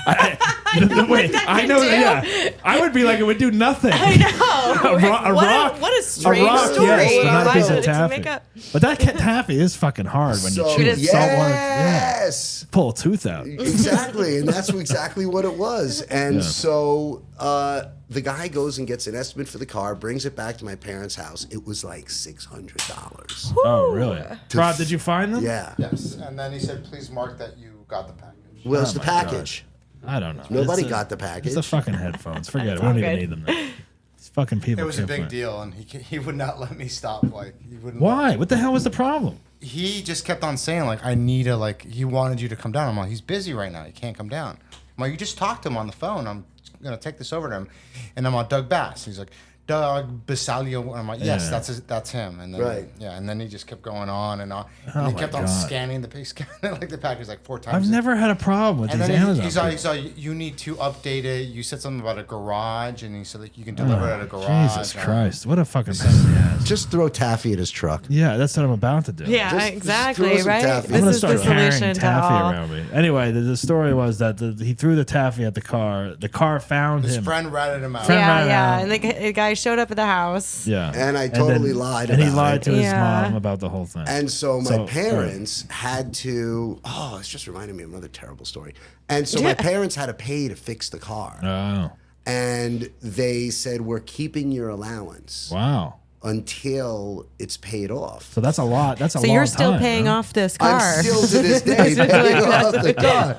Wait, I know. Yeah, I would be like, it would do nothing. I know. A rock. What a strange story. Yes, but not a Why piece would of it taffy. make up? But that taffy is fucking hard when you So, chew it. Salt water. yes. Pull a tooth out. Exactly. And that's exactly what it was. And so the guy goes and gets an estimate for the car, brings it back to my parents' house. It was like $600. Oh, really? Rob, did you find them? Yeah. Yes. And then he said, please mark that you got the package. Where's the my package? I don't know. Nobody It's got the package. It's the fucking headphones. Forget it. We don't even good. need them now. These fucking people. It was a can't big find- deal, and he would not let me stop. Like, he wouldn't. Why? What the hell was the problem? He just kept on saying, like, I need to, like, he wanted you to come down. I'm like, he's busy right now. He can't come down. I'm like, you just talked to him on the phone. I'm going to take this over to him. And I'm on Doug Bass. He's like, Doug Bassalio. And I'm like, yes, Yeah. that's him. And then, Right. Yeah, and then he just kept going on and on. Oh And he my kept on God. scanning like the package like 4 times. I've never had a problem with And these then Amazon. he's like, you need to update it. You said something about a garage, and he said like you can deliver it at a garage. Jesus Christ! What a fucking pain in the ass. Just throw taffy at his truck. Yeah, that's what I'm about to do. Yeah, Just exactly. throw some Right. taffy. I'm gonna This is the start carrying solution to taffy all. around me. Anyway, the story was that he threw the taffy at the car. The car found His him. friend ratted him out. Friend- Yeah, ran yeah. around. And the guy showed up at the house. Yeah, And I totally lied And he about lied it. to his Yeah. mom about the whole thing. And so my So, parents had to. Oh, it's just reminding me of another terrible story. And so my parents had to pay to fix the car. Oh, And they said, we're keeping your allowance wow. until it's paid off. So that's a lot. That's a So long you're still time, paying huh? off this car. I'm still to this day paying off the car.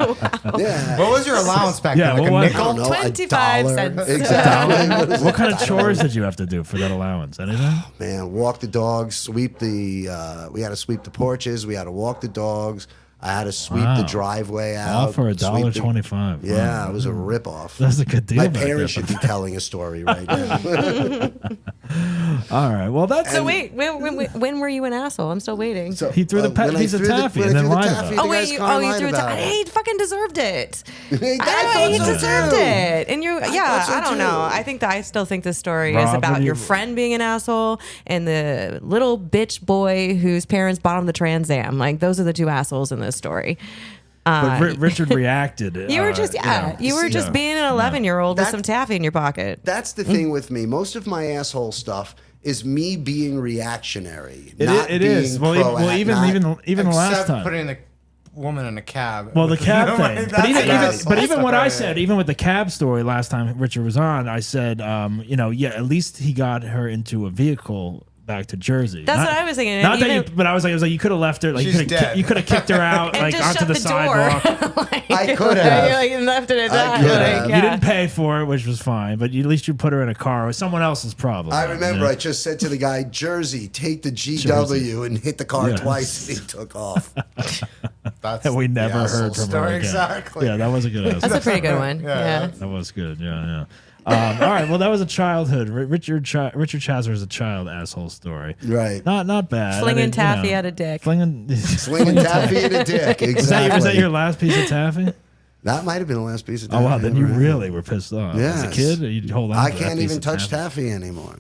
Yeah. What was your allowance back Yeah, then? Like what- a I nickel? don't know, 25 $1. cents. Exactly. What kind of chores did you have to do for that allowance? Anything? Man, walk the dogs, sweep the. We had to sweep the porches. We had to walk the dogs. I had to sweep the Wow. driveway out. All for sweep the- $1.25. Yeah, it was a ripoff. That's a good deal. My back parents there. should be telling a story right now. All right. Well, that's So wait, when were you an asshole? I'm still waiting. So, He threw the when I piece of threw the- taffy when and I then threw the lied taffy, about the Oh wait, guy's you calling threw lied it. about He fucking deserved it. I He thought so deserved too. it. And you, thought so I don't know. too. I think that I still think this story Rob, is what about do your you- friend being an asshole and the little bitch boy whose parents bought him the Trans Am. Like those are the two assholes in this story. But Richard reacted. You were just you were just being an 11-year-old with That- some taffy in your pocket. That's the thing with me. Most of my asshole stuff is me being reactionary. It not is. It is. being Well, even not- the last Except time. putting the woman in a cab. Well, the cab thing. But That's even, an asshole even what stuff, I right? said, even with the cab story last time Richard was on, I said, at least he got her into a vehicle back to Jersey. That's what I was thinking. Not that but I was like, you could have left her. Like, She's dead. you could have kicked her out and like just onto shut the door. sidewalk. I could have. Like, you left it at I that. could Like, have. yeah. You didn't pay for it, which was fine, but at least you put her in a car. It was someone else's problem. I remember you know? I just said to the guy, Jersey, take the GW and hit the car twice and he took off. That's And we never the heard asshole from her story. again. Exactly. Yeah, that was a good answer. That's a pretty good one. Yeah. That was good. Yeah. All right. Well, that was a childhood. Richard Chassler is a child asshole story. Right. Not bad. Flinging taffy at a dick. Flinging taffy at a dick. Exactly. Is that your last piece of taffy? That might have been the last piece of Oh taffy. wow! Then you right? really were pissed off as a Yes. kid. Or you hold on. I to that can't piece even of touch taffy anymore.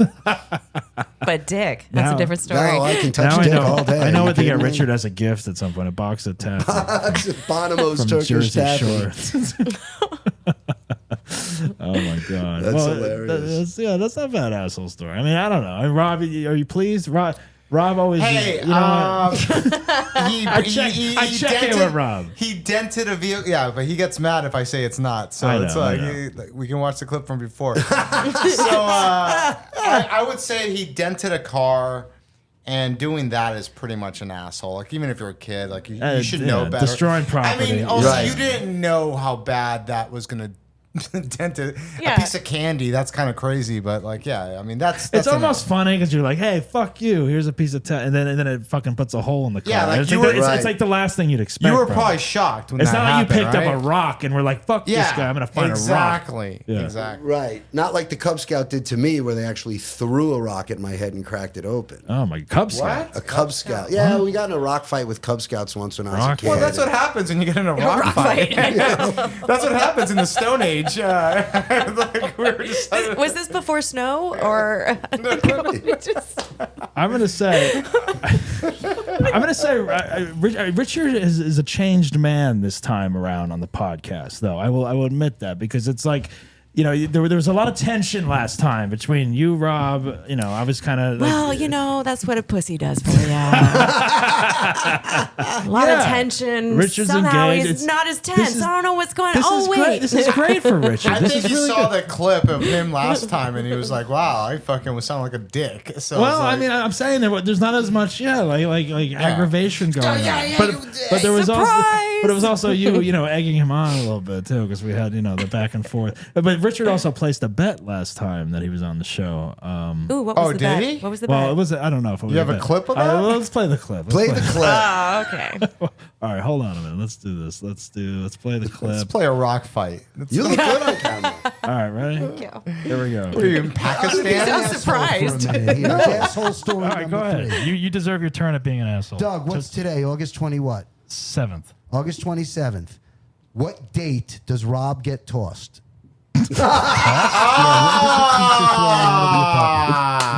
But dick. That's Now- a different story. No, I can touch Now I dick know. all day. I know You what to get kidding me? Richard as a gift at some point. A box of taffy Bonomo's from Turkish Jersey taffy. Shore. Oh my god! That's hilarious. That's not a bad asshole story. I mean, I don't know. I mean, Rob, are you pleased? Rob always. Hey, you know what? I check in with Rob. He dented a vehicle. Yeah, but he gets mad if I say it's not. So I it's know, like, I we can watch the clip from before. So I would say he dented a car. And doing that is pretty much an asshole. Like, even if you're a kid, like, you should know better. Destroying property. I mean, also, Right. you didn't know how bad that was going to dent a piece of candy. That's kind of crazy. But, like, yeah, I mean, that's It's almost funny because you're like, "Hey, fuck you! Here's a piece of and then it fucking puts a hole in the car. Yeah, like it's, you like were- it's Right. like the last thing you'd expect. You were from probably it. shocked when It's that not like happened, you picked right? up a rock and we're like, "Fuck this guy! I'm gonna find a rock." Exactly. Yeah. Exactly. Right. Not like the Cub Scout did to me where they actually threw a rock at my head and cracked it open. Oh my Cub Scout! A Cub Scout. Yeah, we got in a rock fight with Cub Scouts once when I was a Rock kid. Well, that's what happens when you get in a rock fight. That's what happens in the Stone Age. Like, we were just, Was this before snow or? I'm gonna say, Richard is a changed man this time around on the podcast. Though I will admit that because it's like. You know, there was a lot of tension last time between you, Rob. You know, I was kind of. Well, you know, that's what a pussy does for you. A lot of tension. Richard's Somehow engaged. he's not as this tense. is- I don't know what's going on. This Oh, is wait. great. This is great for Richard. I This think is he really saw good. the clip of him last time, and he was like, "Wow, I fucking was sounding like a dick." So Well, it's like, I mean, I'm saying there's not as much, like aggravation going on. But there was Surprise! but it was also you know, egging him on a little bit too, because we had the back and forth. But Richard also placed a bet last time that he was on the show. Ooh, what was the did bet? he? What was the Well, bet? it was. I don't know if it was. You have a bet. clip of that? Well, let's play the clip. Play the clip. Oh, okay. All right, hold on a minute. Let's do this. Let's play the clip. let's play a rock fight. You look good on camera. All right, ready? Here we go. Were you in Pakistan? I'm surprised. Asshole story All right, go number ahead. 3. You deserve your turn at being an asshole. Doug, what's today? August 20 what? 7th. August 27th. What date does Rob get tossed?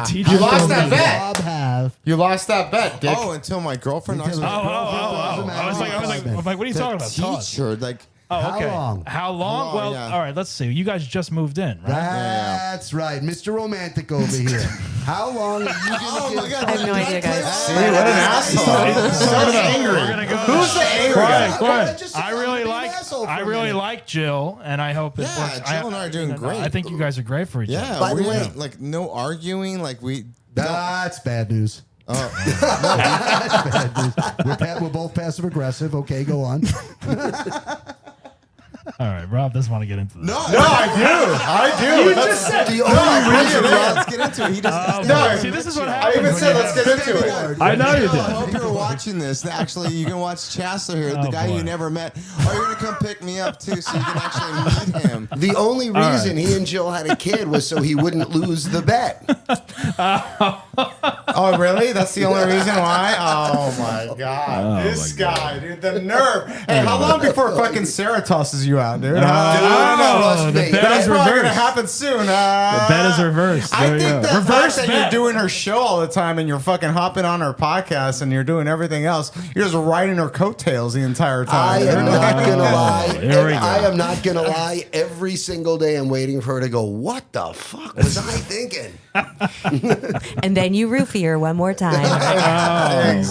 Teacher You lost told that me- bet. Rob have? You lost that bet, Dick. Oh, until my girlfriend knocks me Until- out. I was like, what are you talking about? Toss. Teacher, like, Oh, How okay. long? How long? How long, Well, yeah. all right. Let's see. You guys just moved in, right? That's right, Mr. Romantic over here. How long are you going to oh my God. I have no idea, guys. See, what an asshole. So angry. We're gonna go. Who's the angry guy? Quiet. Just I say really I'm being like. an asshole for I a really minute. like Jill, and I hope it Yeah, works. Jill and I are doing great. I think you guys are great for each other. Yeah, By the we way- ain't, like, no arguing. Like, we. That's bad news. Oh, That's bad news. We're both passive aggressive. Okay, go on. All right, Rob doesn't want to get into this. no, I do. The only reason let's get into it. He doesn't. See, this is what I happens. even when said, you let's have- get into it. I know you I did. hope you're watching this. Actually, you can watch Chassler here, Oh, the guy boy. you never met. Oh, you're gonna come pick me up too, so you can actually meet him. The only reason right. he and Jill had a kid was so he wouldn't lose the bet. Oh, really? That's the only reason why? Oh, my God. This guy, dude, the nerve. Hey, how long before fucking Sarah tosses you out, dude? Trust the me. bet That's is probably going to reversed. happen soon. The bet is reversed. I There you think go. that Reverse fact that bet. you're doing her show all the time and you're fucking hopping on her podcast and you're doing everything else, you're just riding her coattails the entire I time. am not gonna lie. Here we go. I am not gonna lie. Every single day, I'm waiting for her to go. What the fuck was I thinking? And then you roofie her one more time.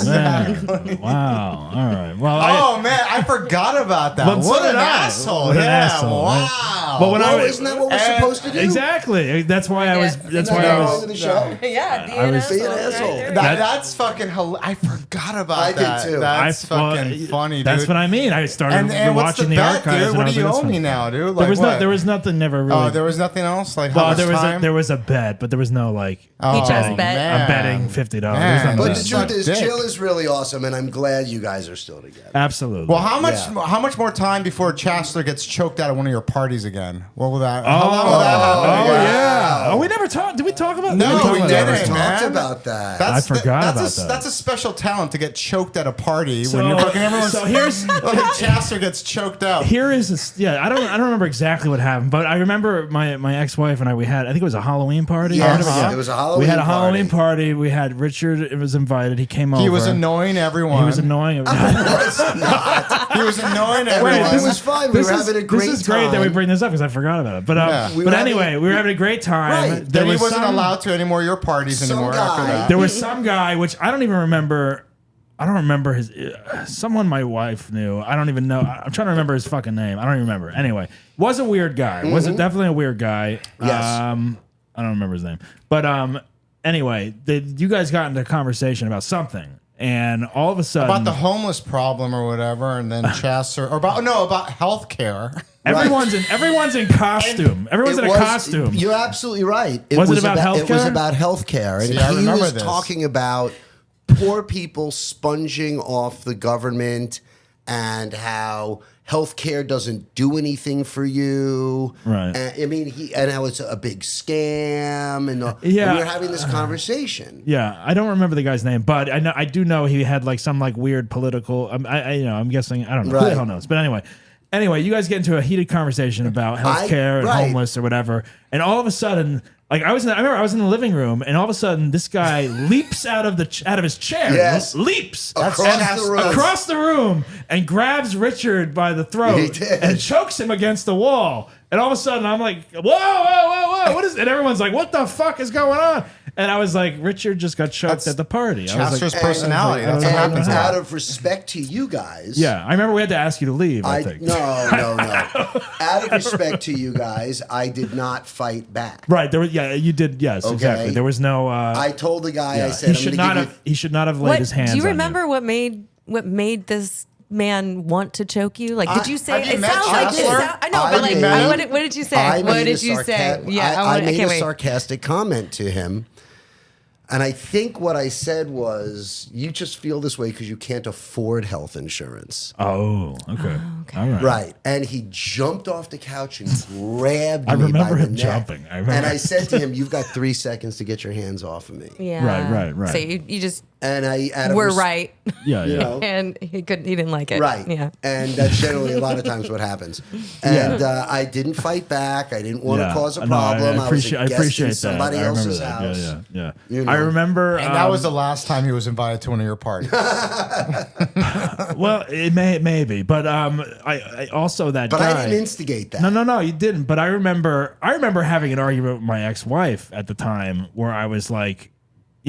Man. Wow. All right. Well, Oh man, I forgot about that. But so What did an I. asshole! What an Yeah, asshole, wow. But when isn't that what we're supposed to do? Exactly. That's why I was. That's why I was. The show. Yeah, Be an asshole. That's fucking hilarious. I forgot about that. did too. That's fucking funny, dude. That's what I mean. I started watching the archives. Dude? What do you owe me now, dude? Like, there was nothing. Never really. Oh, there was nothing else. Like, how much time? There was a bet, but there was no like. He just bet. I'm betting $50. But the truth is, Jill is really awesome, and I'm glad you guys are still together. Absolutely. Well, how much more time before Chassler gets choked out at one of your parties again? What will that? Yeah. Oh, we never talked. Did we talk about? No, we never didn't. talked about that. I forgot about that. That's a special talent to get choked at a party when you're fucking everyone's. So here's like Chassler gets choked out. Here is I don't remember exactly what happened, but I remember my ex-wife and I I think it was a Halloween party. Yes, it was a Halloween. We had a Halloween party. We had Richard was invited. He came over. He was annoying everyone. He was annoying. He was annoying everyone. It was fun. We were having a great time. This is great that we bring this up because I forgot about it. But anyway, we were having a great time. Right. Then he wasn't allowed to any more of your parties anymore after that. There was some guy, which I don't even remember. I don't remember his. Someone my wife knew. I don't even know. I'm trying to remember his fucking name. I don't even remember. Anyway, was a weird guy. Was it definitely a weird guy? Yes. I don't remember his name. But anyway, you guys got into a conversation about something, and all of a sudden about the homeless problem or whatever, and then Chassler or about healthcare. Everyone's in costume. Everyone's in a costume. You're absolutely right. Was it about healthcare? It was about healthcare, and See, he was talking about poor people sponging off the government and how healthcare doesn't do anything for you. Right. And, I mean, and how it's a big scam, and we were having this conversation. Yeah, I don't remember the guy's name, but I do know he had like some like weird political. I'm guessing I don't know. Who the hell knows? But anyway, you guys get into a heated conversation about healthcare and homeless or whatever, and all of a sudden. Like I remember I was in the living room, and all of a sudden this guy leaps out of his chair. Yes. leaps across the room and grabs Richard by the throat and chokes him against the wall. And all of a sudden I'm like, whoa, what is? And everyone's like, what the fuck is going on? And I was like, Richard just got choked at the party. Chassler's personality. That's what happens. Out of respect to you guys. Yeah, I remember we had to ask you to leave. I think. No. Out of respect to you guys, I did not fight back. Right. You did. Yes, okay. Exactly. There was no. I told the guy. I said he should not have laid his hands. Do you on remember what made this man want to choke you? Like, did you say? It sounds like I know, but like, what did you say? What did you say? Yeah, I made a sarcastic comment to him. And I think what I said was, you just feel this way because you can't afford health insurance. Oh, okay. All right. Right. And he jumped off the couch and grabbed me. I remember by the him neck. jumping. And I said to him, you've got 3 seconds to get your hands off of me. Yeah. Right. So you just and I were right. Yeah. You know? And he didn't like it. Right. Yeah. And that's generally a lot of times what happens. And I didn't fight back. I didn't want to cause a problem. I appreciate in somebody else's that. house. Yeah. You know? I remember. And that was the last time he was invited to one of your parties. Well, it may be, but I also that. But guy, I didn't instigate that. No, you didn't. But I remember having an argument with my ex-wife at the time where I was like,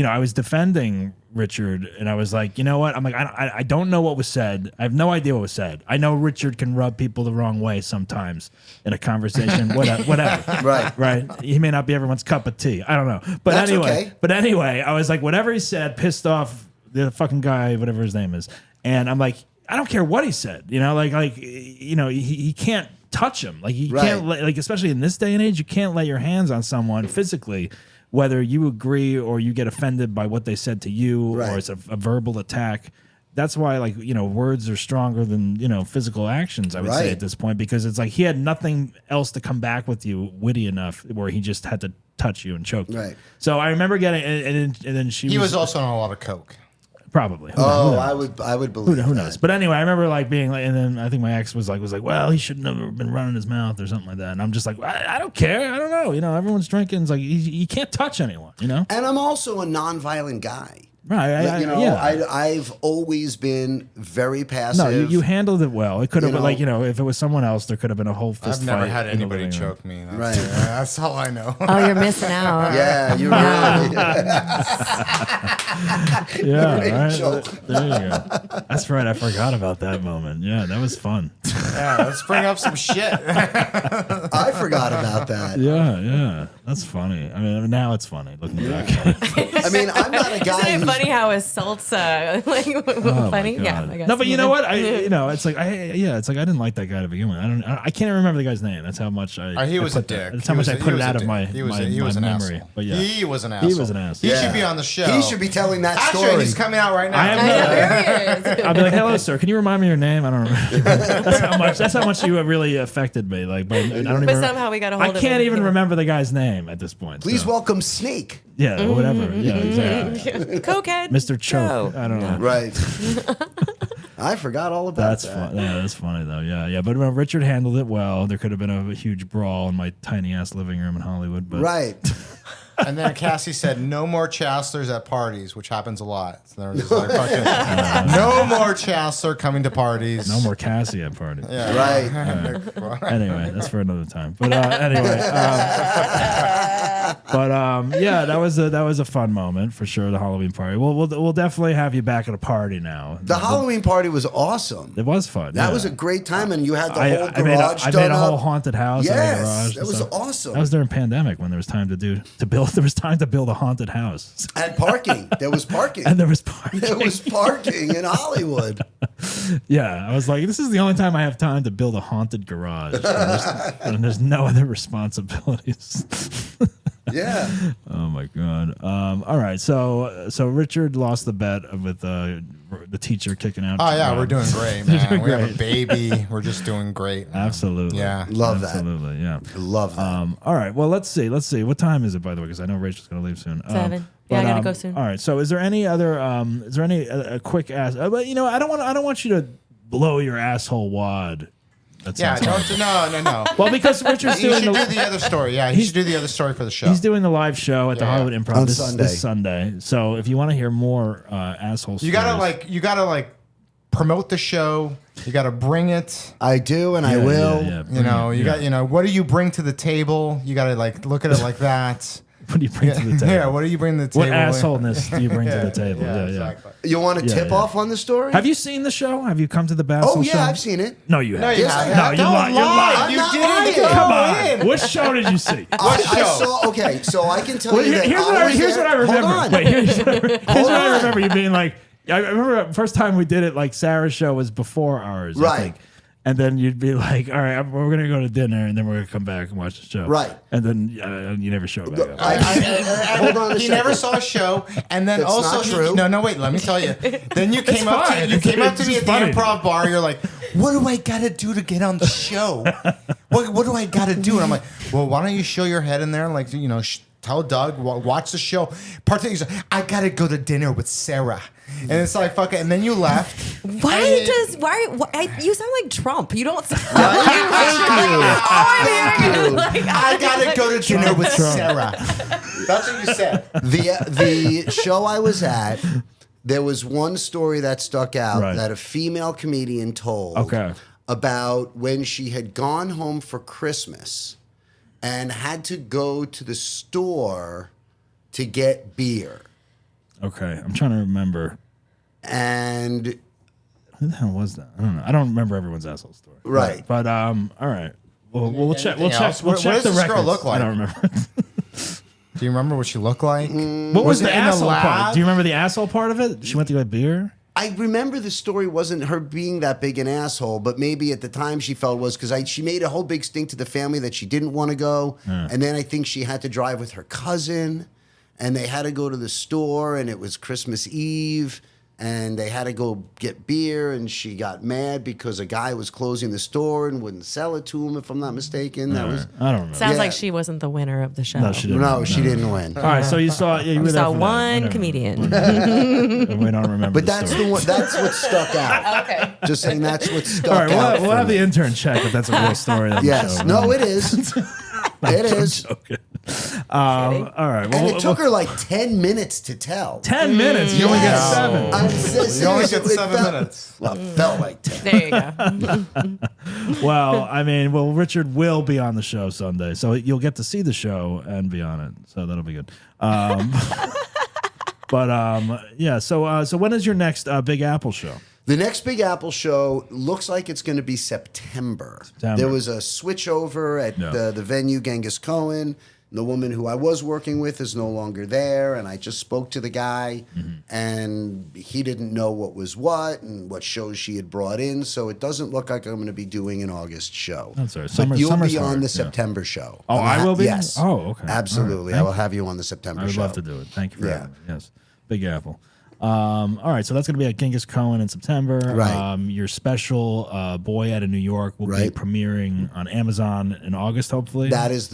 I was defending Richard, and I was like, you know what? I'm like, I don't know what was said. I have no idea what was said. I know Richard can rub people the wrong way sometimes in a conversation, whatever. Right. He may not be everyone's cup of tea. I don't know. But That's anyway, okay. I was like, whatever he said pissed off the fucking guy, whatever his name is. And I'm like, I don't care what he said. He can't touch him. Like, you can't, like, especially in this day and age, you can't lay your hands on someone physically, whether you agree or you get offended by what they said to you, or it's a verbal attack. That's why, like, words are stronger than, physical actions, I would say at this point, because it's like he had nothing else to come back with you witty enough where he just had to touch you and choke you. Right. So I remember getting, and then he was also on a lot of coke. Probably. Who knows? I would believe who knows? But anyway, I remember like being like, and then I think my ex was like, well, he shouldn't have been running his mouth or something like that. And I'm just like, I don't care. I don't know. Everyone's drinking. It's like you can't touch anyone. And I'm also a nonviolent guy. Right. I've always been very passive. No, you handled it well. It could have been like, if it was someone else, there could have been a whole fist I've fight. never had in the anybody living room. choke me. Right. That's all I know. Oh, you're missing out. Yeah, you're really. Yeah, right. Choke. There you go. That's right. I forgot about that moment. Yeah, that was fun. Yeah, let's bring up some shit. I forgot about that. Yeah. That's funny. I mean, now it's funny looking back. I mean, I'm not a guy Isn't it who's funny how assaults funny? Yeah, I guess. No, but you know what? It's like it's like I didn't like that guy to begin with. I can't even remember the guy's name. That's how much He was a dick. That's how much I put it out of my he was my an memory. asshole. But yeah, He was an asshole. He was an asshole. He should be on the show. He should be telling that Actually, story. he's coming out right now. I know. I'll be like, "Hello, sir. Can you remind me your name?" I don't remember. That's how much you really affected me. Like, but I don't even. But somehow we got a hold of I can't him. even remember the guy's name at this point. Please so. welcome Snake. Yeah, or whatever. Yeah, exactly. Cokehead. Mr. Choke. I don't know. Right. I forgot all about That's that. fun. Yeah, that's funny though. Yeah. But Richard handled it well. There could have been a huge brawl in my tiny ass living room in Hollywood. But Right. And then Cassie said, "No more Chasslers at parties," which happens a lot. So they're just like, fucking, no more Chassler coming to parties. no more Cassie at parties. Yeah. Right. Anyway, that's for another time. But anyway, that was a fun moment for sure. The Halloween party. We'll definitely have you back at a party now. The Halloween party was awesome. It was fun. That yeah. was a great time, and you had the whole I made garage I done made a whole up. haunted house. Yes, in the garage that and was stuff. awesome. That was during pandemic when there was time to build. There was time to build a haunted house. And parking. There was parking. And there was parking. There was parking in Hollywood. Yeah, I was like, this is the only time I have time to build a haunted garage. And there's no other responsibilities. Yeah. Oh my god. All right, so Richard lost the bet with the teacher kicking out. Oh yeah, we're doing great, man. doing We have great. a baby. We're just doing great. Man. Absolutely. Yeah. Love that. Absolutely. Yeah. Love that. All right. Well, let's see. What time is it, by the way? Because I know Rachel's going to leave soon. 7. Yeah, I gotta go soon. All right. So, is there any other? Is there any a quick ass? But I don't want you to blow your asshole wad. That Yeah, sounds fun. no. Well, because Richard's He doing should do the other story. Yeah, he should do the other story for the show. He's doing the live show at the Yeah. Hollywood Improv On this Sunday. So, if you want to hear more asshole stories, You gotta promote the show. You gotta bring it. I do, and I will. Yeah, You know, what do you bring to the table? You gotta look at it like that. What do you bring to the table? Yeah, what do you bring to the table? What assholeness do you bring to the table? Yeah. Exactly. You want to tip off on the story? Have you seen the show? Have you come to the BassHole Oh, show? yeah, I've seen it. No, you haven't. you Yes, I haven't. have. No, you're lying. I'm You not didn't lying. go Come on. in. What show did you see? I saw. Okay, so I can tell Well, you that here's what I remember. Hold on. Wait, here's what I on. remember you being like. I remember the first time we did it. Like Sarah's show was before ours, I Right. think. And then you'd be like, "All right, we're gonna go to dinner, and then we're gonna come back and watch the show." Right. And then you never show back up. Hold on a He second. never saw a show, and then That's also not true. No, wait. Let me tell you. Then you came up fine. to me It's at funny. the improv bar. You're like, "What do I gotta do to get on the show? What do I gotta do?" And I'm like, "Well, why don't you show your head in there and tell Doug, watch the show." Part he's like, "I gotta go to dinner with Sarah," and it's like fucking. And then you left. Why you sound like Trump? You don't sound I gotta go to dinner with Trump. Sarah. That's what you said. The show I was at, there was one story that stuck out Right. that a female comedian told Okay. about when she had gone home for Christmas and had to go to the store to get beer. Okay, I'm trying to remember. And Who the hell was that? I don't know. I don't remember everyone's asshole story. Right. But all right. We'll check. We'll Anything check. else? We'll What check does the this girl records. look like? I don't remember. Do you remember what she looked like? What was it the in the asshole part? lab? Do you remember the asshole part of it? She went to get beer. I remember the story wasn't her being that big an asshole, but maybe at the time she felt was because she made a whole big stink to the family that she didn't want to go. And then I think she had to drive with her cousin and they had to go to the store and it was Christmas Eve and they had to go get beer and she got mad because a guy was closing the store and wouldn't sell it to him, if I'm not mistaken. That was I don't remember. Sounds Yeah. like she wasn't the winner of the show. No, she didn't. no, she didn't win. All right, so you saw. Yeah, you were We there saw for that. one Whatever. comedian. We don't remember. But that's story. the one. That's what stuck out. Okay. Just saying that's what stuck All right, out. we'll for have me. the intern check if that's a real story. on the Yes. show. No, it is. It is. All right. Well, And it took her like 10 minutes to tell. 10 minutes. You only get Yes. 7. I'm serious. You only get It 7 felt- minutes. Well, it felt like 10. There you go. Well, I mean, Richard will be on the show Sunday, so you'll get to see the show and be on it. So that'll be good. Yeah. So when is your next Big Apple show? The next Big Apple show looks like it's going to be September. There was a switchover at the venue, Genghis Cohen. The woman who I was working with is no longer there, and I just spoke to the guy, and he didn't know what was what and what shows she had brought in, so it doesn't look like I'm going to be doing an August show. That's all right. But you'll Summer's be on hard, the September show. Oh, I will be? Yes. Oh, okay. Absolutely. All right. I will have you on the September I would show. love to do it. Thank you for Yeah. having me. Yes. Big Apple. All right, so that's going to be at Genghis Cohen in September. Right. Your special Boy Out of New York will be Right. premiering on Amazon in August, hopefully. That is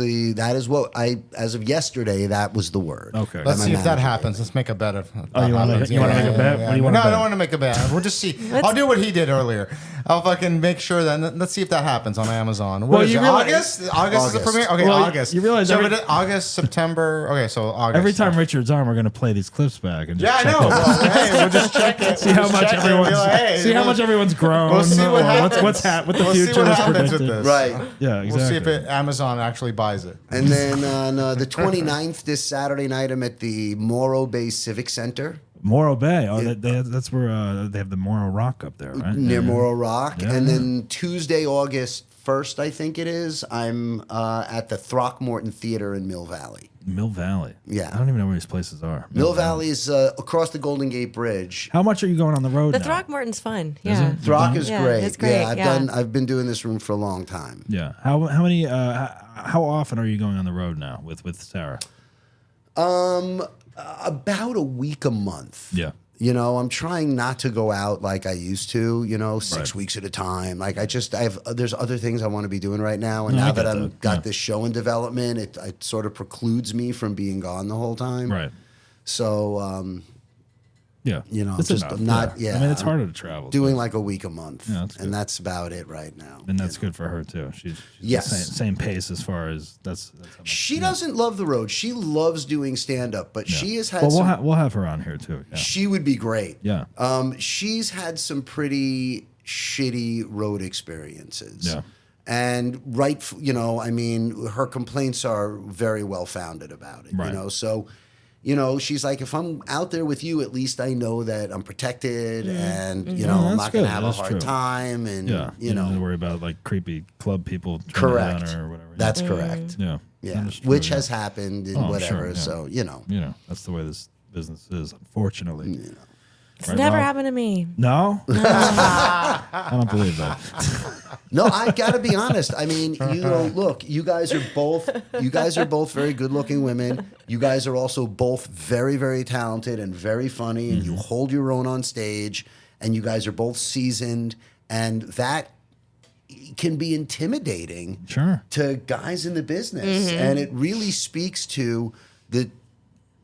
what as of yesterday, that was the word. Okay. Let's My see if that manager. happens. Let's make a bet. Oh, you wanna make a bet? What do you wanna No, I bet? don't want to make a bet. We'll just see. I'll do what he did earlier. I'll fucking make sure that. Let's see if that happens on Amazon. What Well, is you it? realize- August is the premiere. Okay, Well, August. you realize so every- August, September. Okay, so August. Every time Richard's on, we're going to play these clips back. And just Yeah, I check know. it. Well, hey, we'll just check it. See how much everyone's see how much everyone's grown. We'll see what or happens. What the We'll see future what is happens with predicted. this. Right. Yeah, exactly. We'll see if Amazon actually buys it. And then on the 29th, this Saturday night, I'm at the Morro Bay Civic Center Morro Bay. Oh, that's where they have the Morro Rock up there, right? near Yeah. Morro Rock. Yeah. And then Tuesday, August 1st, I think it is, I'm at the Throckmorton Theater in Mill Valley. Mill Valley. Yeah. I don't even know where these places are. Mill Valley is across the Golden Gate Bridge. How much are you going on the road The now? Throckmorton's fun. Yeah. Throck is Yeah, great. it's great, Yeah, yeah. I've been doing this room for a long time. Yeah. How many? How often are you going on the road now with Sarah? About a week a month. Yeah. You know, I'm trying not to go out like I used to, 6 Right. weeks at a time. Like there's other things I want to be doing right now. And No, I now get that I've that. got Yeah. this show in development, it sort of precludes me from being gone the whole time. Right. So, Yeah. You know, That's just enough. not- I mean, it's I'm harder to travel. doing like a week a month. Yeah, that's good. and that's about it right now. and that's good for her too. She's Yes. the same pace as far as that's how much- She doesn't love the road. She loves doing stand up, but she has had Well, some we'll have her on here too. Yeah. She would be great. Yeah. She's had some pretty shitty road experiences. Yeah. And I mean, her complaints are very well founded about it. Right. So, she's like, if I'm out there with you, at least I know that I'm protected, and I'm that's not going good. to have That's a hard true. time, and Yeah. You don't have to worry about like creepy club people trying correct. to get on her or whatever. That's correct. yeah. Yeah, That is true, which yeah. has happened and Oh, I'm whatever. sure, yeah. So that's the way this business is, unfortunately. It's Right, never Rob? happened to me. No? I don't believe that. No, I got to be honest. I mean, look, you guys are both very good-looking women. You guys are also both very, very talented and very funny, and you hold your own on stage, and you guys are both seasoned, and that can be intimidating Sure. to guys in the business, and it really speaks to the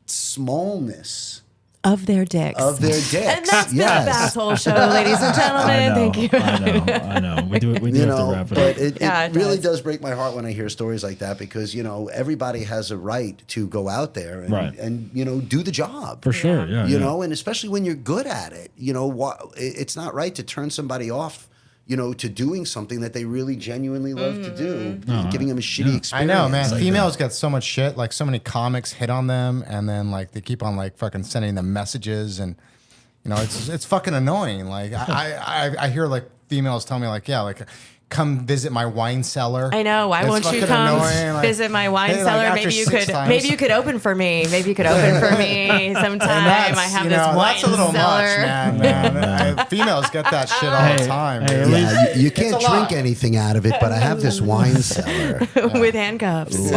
smallness Of their dicks. of their dicks. And that's yes. the BassHole Show, ladies and gentlemen. Thank you. I know. We do have to wrap it but up. it Yeah, it really does. does break my heart when I hear stories like that, because everybody has a right to go out there and, Right. and do the job. For sure, yeah. You yeah. know, and especially when you're good at it, it's not right to turn somebody off, to doing something that they really genuinely love to do, giving them a shitty experience. I know, man. Like Females get so much shit. Like, so many comics hit on them, and then like they keep on like fucking sending them messages, and it's fucking annoying. Like I hear like females tell me like, yeah, like, come visit my wine cellar. I know. Why It's won't you fucking come annoying. Like, visit my wine hey, like, cellar? after Maybe you 6 could. times- Maybe you could open for me. Maybe you could open for me sometime. And I have you this know, wine that's a little cellar. much, man. Females get that shit all the time. hey, dude. Yeah, you can't a lot. drink anything out of it, but I have this wine cellar. with handcuffs.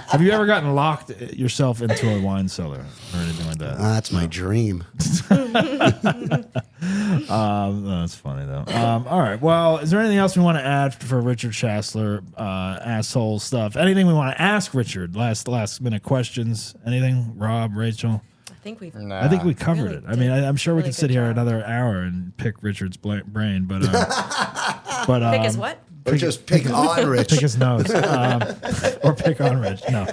Have you ever gotten locked yourself into a wine cellar or anything like that? That's my dream. That's funny though. All right. Well, is there anything else we want to add for Richard Chassler? Asshole stuff. Anything we want to ask Richard? Last minute questions. Anything? Rob, Rachel. I think we've. I think we covered Really it. I mean, I'm sure we really could sit good here job. another hour and pick Richard's brain, but Pick his what? Or just pick on Rich. Pick his nose. Or pick on Rich. No.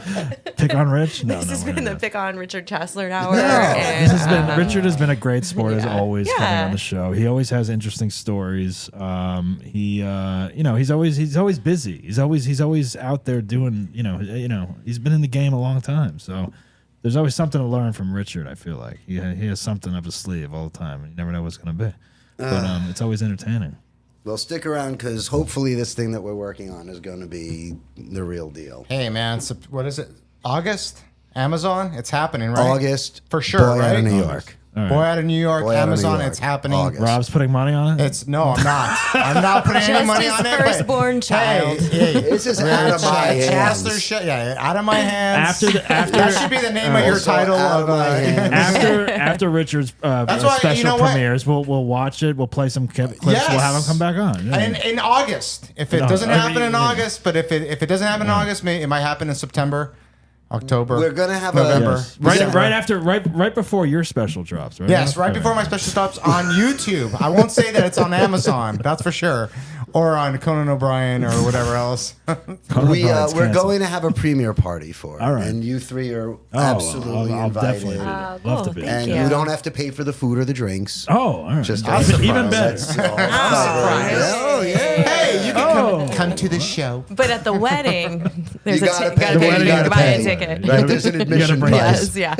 Pick on Rich? No. This has been the Pick on Richard Chassler hour. Richard has been a great sport as always coming on the show. He always has interesting stories. He's always busy. He's always out there doing, he's been in the game a long time. So there's always something to learn from Richard, I feel like. He has something up his sleeve all the time. You never know what's going to be. But it's always entertaining. Well, stick around because hopefully this thing that we're working on is going to be the real deal. Hey, man, what is it? August? Amazon? It's happening, right? August. For sure, Boy right? Out of New York. Right. Boy Out of New York, Boy Out of New Amazon, York. it's happening. August. Rob's putting money on it? No, I'm not. I'm not putting any money his on it. firstborn child. Hey, This is out of my hands. Out of my hands. After that should be the name of your Also title out of of my hands. after Richard's why, special you know what? premieres, we'll watch it. We'll play some clips. Yes. We'll have him come back on. Yeah. in August. If it doesn't happen in August, but if it doesn't happen in August, it might happen in September, October. We're going to have November. a... Yes. Right before your special drops, right? Yes, right before my special stops on YouTube. I won't say that it's on Amazon, that's for sure, or on Conan O'Brien or whatever else. We're going to have a premiere party for it. All right. And you three are absolutely I'll invited. definitely Cool. love to be. Thank And you. you don't have to pay for the food or the drinks. Oh, all right. Just even better. Oh, yeah. Hey, you can come to the show. But at the wedding, there's You a gotta ticket. pay. You gotta buy pay. a ticket. Right, there's an admission price. Yes, yeah.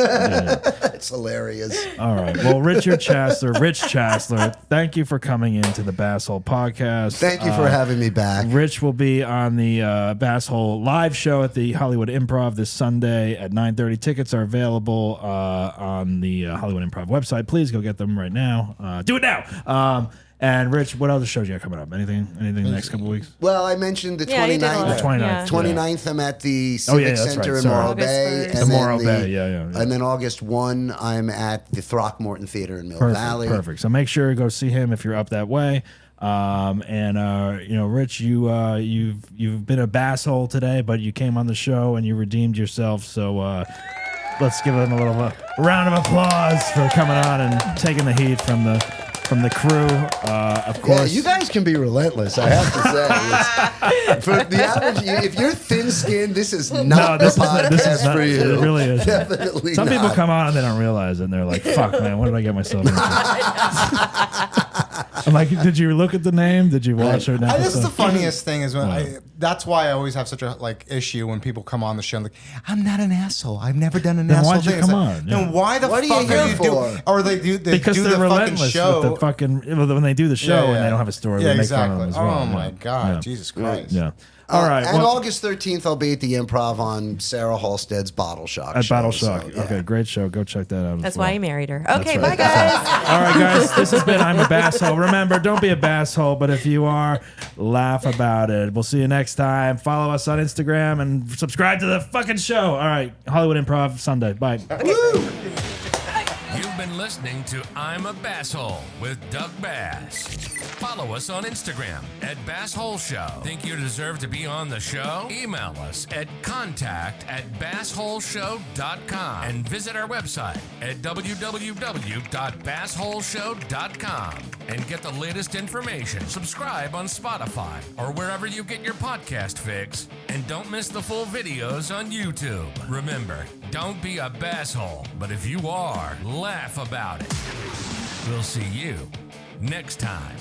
It's hilarious. All right. Well, Rich Chassler, thank you for coming into the BassHole podcast. Thank you for having me back. Rich will be on the BassHole live show at the Hollywood Improv this Sunday at 9:30. Tickets are available on the Hollywood Improv website. Please go get them right now. Do it now. And Rich, what other shows you got coming up? Anything the next couple of weeks? Well, I mentioned the Yeah, you did a 29th. lot. The 29th. Yeah. 29th, I'm at the Civic that's Center right. in Sorry. Morro August Bay. 1st. And The then Morro Bay, yeah. And then August 1, I'm at the Throckmorton Theater in Mill Valley. Perfect. So make sure you go see him if you're up that way. Rich, you've been a BassHole today, but you came on the show and you redeemed yourself. So let's give him a round of applause for coming on and taking the heat from the crew. Of course, Yeah, you guys can be relentless, I have to say. For the average, if you're thin-skinned, this is not the podcast for you. It really is. Definitely Some people not. come on and they don't realize it, and they're like, "Fuck, man, what did I get myself into?" I'm like, "Did you look at the name? Did you watch it?" That's the funniest thing is when that's why I always have such a issue when people come on the show and like, I'm not an asshole. I've never done an asshole why'd you thing. It's come like, on? Then why the What are fuck you are here you for? doing? Or they do because do they're the fucking relentless show. with the fucking when they do the show and they don't have a story. Yeah, they make fun of exactly. them as well. Oh my God, Yeah. Jesus Christ. Yeah. All right. And well, August 13th, I'll be at the Improv on Sarah Halstead's Bottle Shock at show. Battle Shock. So, yeah. Okay, great show. Go check that out. That's as well. why he married her. Okay, right. bye guys. All right, guys. This has been I'm a BassHole. Remember, don't be a BassHole, but if you are, laugh about it. We'll see you next time. Follow us on Instagram and subscribe to the fucking show. All right, Hollywood Improv Sunday. Bye. You've been listening to I'm a BassHole with Doug Bass. Follow us on Instagram at BassHole Show. Think you deserve to be on the show? Email us at contact@bassholeshow.com and visit our website at www.bassholeshow.com and get the latest information. Subscribe on Spotify or wherever you get your podcast fix. And don't miss the full videos on YouTube. Remember, don't be a BassHole, but if you are, laugh about it. We'll see you next time.